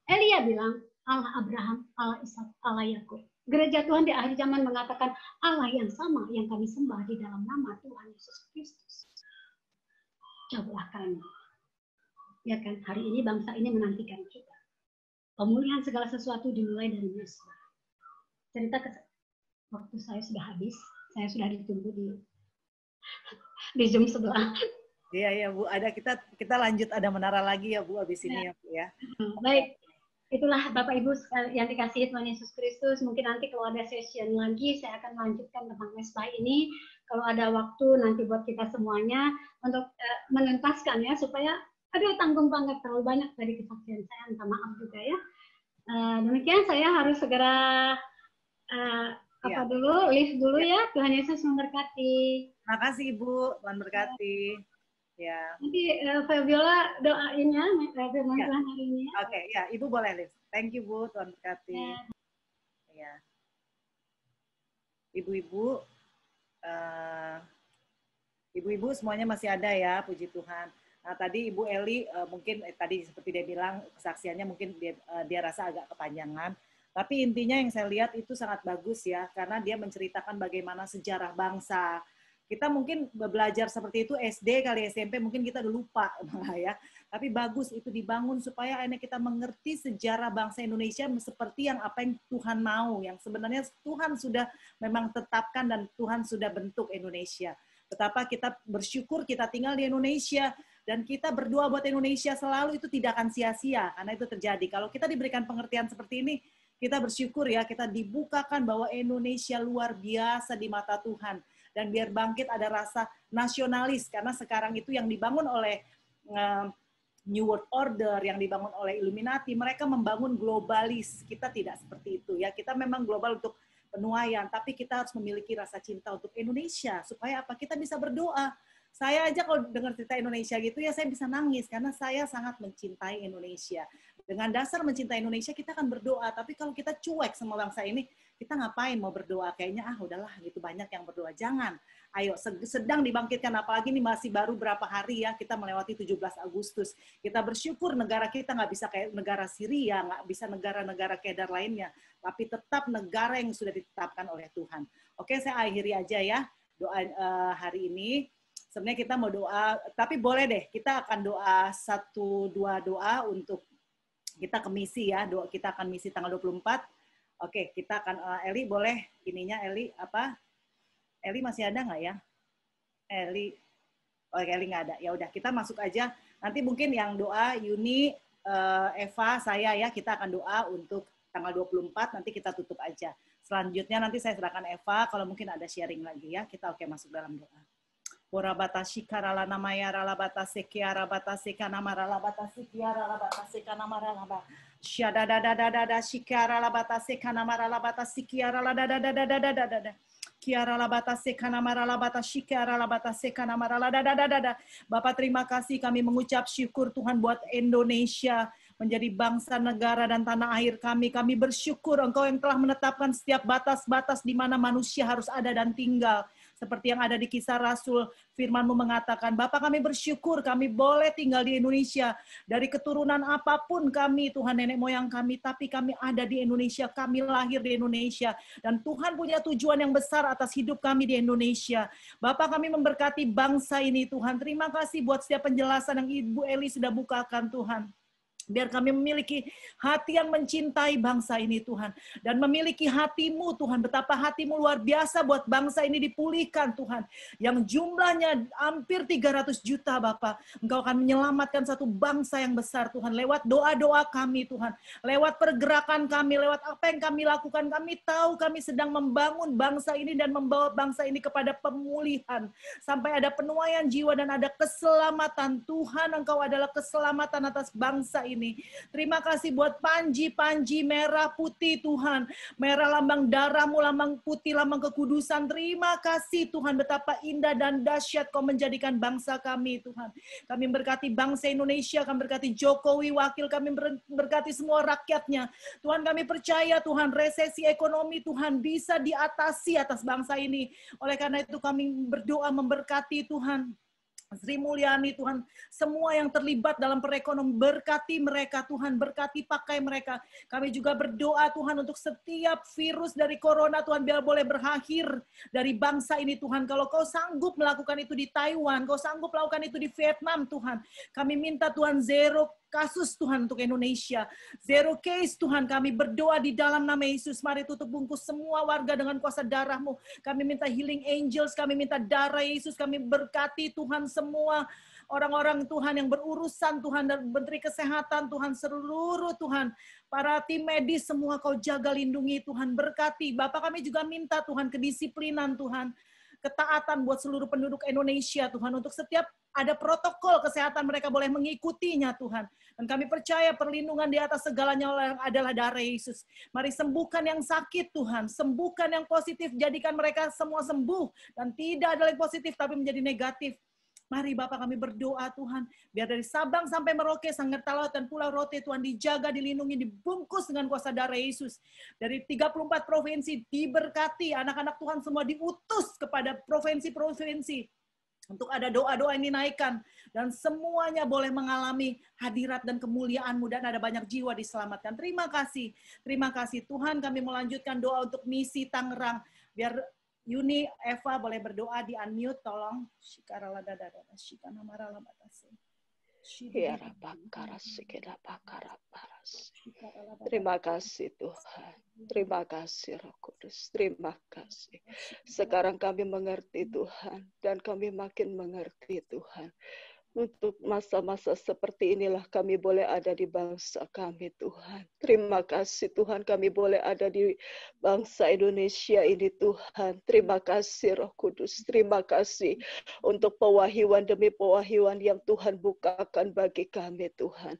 Elia bilang Allah Abraham, Allah Ishak, Allah Yakub. Gereja Tuhan di akhir zaman mengatakan Allah yang sama yang kami sembah di dalam nama Tuhan Yesus Kristus. Jawablah kami. Ya kan, hari ini bangsa ini menantikan kita. Pemulihan segala sesuatu dimulai dari mesbah. Cerita waktu saya sudah habis, saya sudah ditunggu di Zoom sebelah. Iya Bu, ada kita lanjut, ada menara lagi ya Bu abis ini ya Bu ya. Baik, itulah Bapak Ibu yang dikasihi Tuhan Yesus Kristus. Mungkin nanti kalau ada session lagi, saya akan lanjutkan tentang mesbah ini. Kalau ada waktu nanti buat kita semuanya untuk menuntaskan ya, supaya tanggung banget terlalu banyak dari kesaksian saya, minta maaf juga ya. Demikian saya harus segera leave dulu ya. Tuhan Yesus memberkati. Terima kasih Ibu, Tuhan berkati. Ya. Nanti Fabiola doain ya firman Tuhan hari ini. Oke, ya Ibu boleh live. Thank you Bu, Tuhan berkati. Ya. Ibu-ibu semuanya masih ada ya, puji Tuhan. Nah, tadi Ibu Eli mungkin tadi seperti dia bilang kesaksiannya mungkin dia rasa agak kepanjangan. Tapi intinya yang saya lihat itu sangat bagus ya, karena dia menceritakan bagaimana sejarah bangsa. Kita mungkin belajar seperti itu SD kali SMP mungkin kita udah lupa malah ya. Tapi bagus itu dibangun supaya akhirnya kita mengerti sejarah bangsa Indonesia seperti yang apa yang Tuhan mau, yang sebenarnya Tuhan sudah memang tetapkan dan Tuhan sudah bentuk Indonesia. Betapa kita bersyukur kita tinggal di Indonesia dan kita berdoa buat Indonesia selalu itu tidak akan sia-sia karena itu terjadi. Kalau kita diberikan pengertian seperti ini, kita bersyukur ya kita dibukakan bahwa Indonesia luar biasa di mata Tuhan. Dan biar bangkit ada rasa nasionalis, karena sekarang itu yang dibangun oleh New World Order, yang dibangun oleh Illuminati, mereka membangun globalis. Kita tidak seperti itu ya. Kita memang global untuk penuaian, tapi kita harus memiliki rasa cinta untuk Indonesia. Supaya apa? Kita bisa berdoa. Saya aja kalau dengar cerita Indonesia gitu ya, saya bisa nangis karena saya sangat mencintai Indonesia. Dengan dasar mencintai Indonesia, kita akan berdoa. Tapi kalau kita cuek sama bangsa ini, kita ngapain mau berdoa? Kayaknya udahlah gitu banyak yang berdoa. Jangan. Ayo sedang dibangkitkan, apalagi ini masih baru berapa hari ya kita melewati 17 Agustus. Kita bersyukur negara kita nggak bisa kayak negara Syria, nggak bisa negara-negara kedar lainnya, tapi tetap negara yang sudah ditetapkan oleh Tuhan. Oke, saya akhiri aja ya doa hari ini. Sebenarnya kita mau doa, tapi boleh deh kita akan doa 1-2 doa untuk kita ke misi ya. Kita akan misi tanggal 24. Oke, kita akan Eli boleh ininya Eli apa? Eli masih ada nggak ya? Eli, Eli nggak ada. Ya udah kita masuk aja. Nanti mungkin yang doa Yuni, Eva, saya ya kita akan doa untuk tanggal 24. Nanti kita tutup aja. Selanjutnya nanti saya serahkan Eva. Kalau mungkin ada sharing lagi ya. Kita masuk dalam doa. Borabata shikarala namayara labata sekiara bata sekana marala bata sekiara labata sekana marala bata shada da da da da da shikara labata sekana marala bata sekiara la da da da da da da da da kiara labata sekana marala bata shikara labata sekana marala da da da da da. Bapak terima kasih, kami mengucap syukur Tuhan buat Indonesia menjadi bangsa, negara, dan tanah air kami. Kami bersyukur Engkau yang telah menetapkan setiap batas-batas di mana manusia harus ada dan tinggal. Seperti yang ada di Kisah Rasul, firman-Mu mengatakan, Bapak kami bersyukur kami boleh tinggal di Indonesia. Dari keturunan apapun kami, Tuhan nenek moyang kami, tapi kami ada di Indonesia, kami lahir di Indonesia. Dan Tuhan punya tujuan yang besar atas hidup kami di Indonesia. Bapak kami memberkati bangsa ini Tuhan. Terima kasih buat setiap penjelasan yang Ibu Eli sudah bukakan Tuhan. Biar kami memiliki hati yang mencintai bangsa ini Tuhan. Dan memiliki hati-Mu Tuhan. Betapa hati-Mu luar biasa buat bangsa ini dipulihkan Tuhan. Yang jumlahnya hampir 300 juta Bapak. Engkau akan menyelamatkan satu bangsa yang besar Tuhan. Lewat doa-doa kami Tuhan. Lewat pergerakan kami. Lewat apa yang kami lakukan. Kami tahu kami sedang membangun bangsa ini dan membawa bangsa ini kepada pemulihan. Sampai ada penuaian jiwa dan ada keselamatan. Tuhan Engkau adalah keselamatan atas bangsa ini. Terima kasih buat panji-panji merah putih Tuhan. Merah lambang darah-Mu, lambang putih, lambang kekudusan. Terima kasih Tuhan, betapa indah dan dahsyat Kau menjadikan bangsa kami Tuhan. Kami berkati bangsa Indonesia, kami berkati Jokowi, wakil kami berkati semua rakyatnya. Tuhan kami percaya Tuhan, resesi ekonomi Tuhan bisa diatasi atas bangsa ini. Oleh karena itu kami berdoa memberkati Tuhan. Sri Mulyani Tuhan, semua yang terlibat dalam perekonomian, berkati mereka Tuhan, berkati pakai mereka. Kami juga berdoa Tuhan untuk setiap virus dari corona Tuhan biar boleh berakhir dari bangsa ini Tuhan. Kalau Kau sanggup melakukan itu di Taiwan, Kau sanggup melakukan itu di Vietnam Tuhan. Kami minta Tuhan zero kasus Tuhan untuk Indonesia. Zero case Tuhan, kami berdoa di dalam nama Yesus. Mari tutup bungkus semua warga dengan kuasa darah-Mu. Kami minta healing angels, kami minta darah Yesus. Kami berkati Tuhan semua orang-orang Tuhan yang berurusan Tuhan dan Menteri Kesehatan Tuhan, seluruh Tuhan. Para tim medis semua Kau jaga lindungi Tuhan, berkati. Bapak kami juga minta Tuhan kedisiplinan Tuhan. Ketaatan buat seluruh penduduk Indonesia Tuhan, untuk setiap ada protokol kesehatan mereka boleh mengikutinya Tuhan. Dan kami percaya perlindungan di atas segalanya adalah darah Yesus. Mari sembuhkan yang sakit Tuhan, sembuhkan yang positif, jadikan mereka semua sembuh. Dan tidak ada yang positif tapi menjadi negatif. Mari Bapak kami berdoa Tuhan, biar dari Sabang sampai Merauke, Sanggar Talaut dan Pulau Rote Tuhan dijaga, dilindungi, dibungkus dengan kuasa darah Yesus. Dari 34 provinsi diberkati, anak-anak Tuhan semua diutus kepada provinsi-provinsi. Untuk ada doa-doa yang dinaikkan. Dan semuanya boleh mengalami hadirat dan kemuliaan-Mu. Dan ada banyak jiwa diselamatkan. Terima kasih. Terima kasih. Tuhan, kami melanjutkan doa untuk misi Tangerang. Biar Yuni, Eva boleh berdoa di unmute. Tolong. Terima kasih Tuhan. Terima kasih Roh Kudus. Terima kasih. Sekarang kami mengerti Tuhan. Dan kami makin mengerti Tuhan. Untuk masa-masa seperti inilah kami boleh ada di bangsa kami Tuhan. Terima kasih Tuhan kami boleh ada di bangsa Indonesia ini Tuhan. Terima kasih Roh Kudus. Terima kasih untuk pewahyuan demi pewahyuan yang Tuhan bukakan bagi kami Tuhan.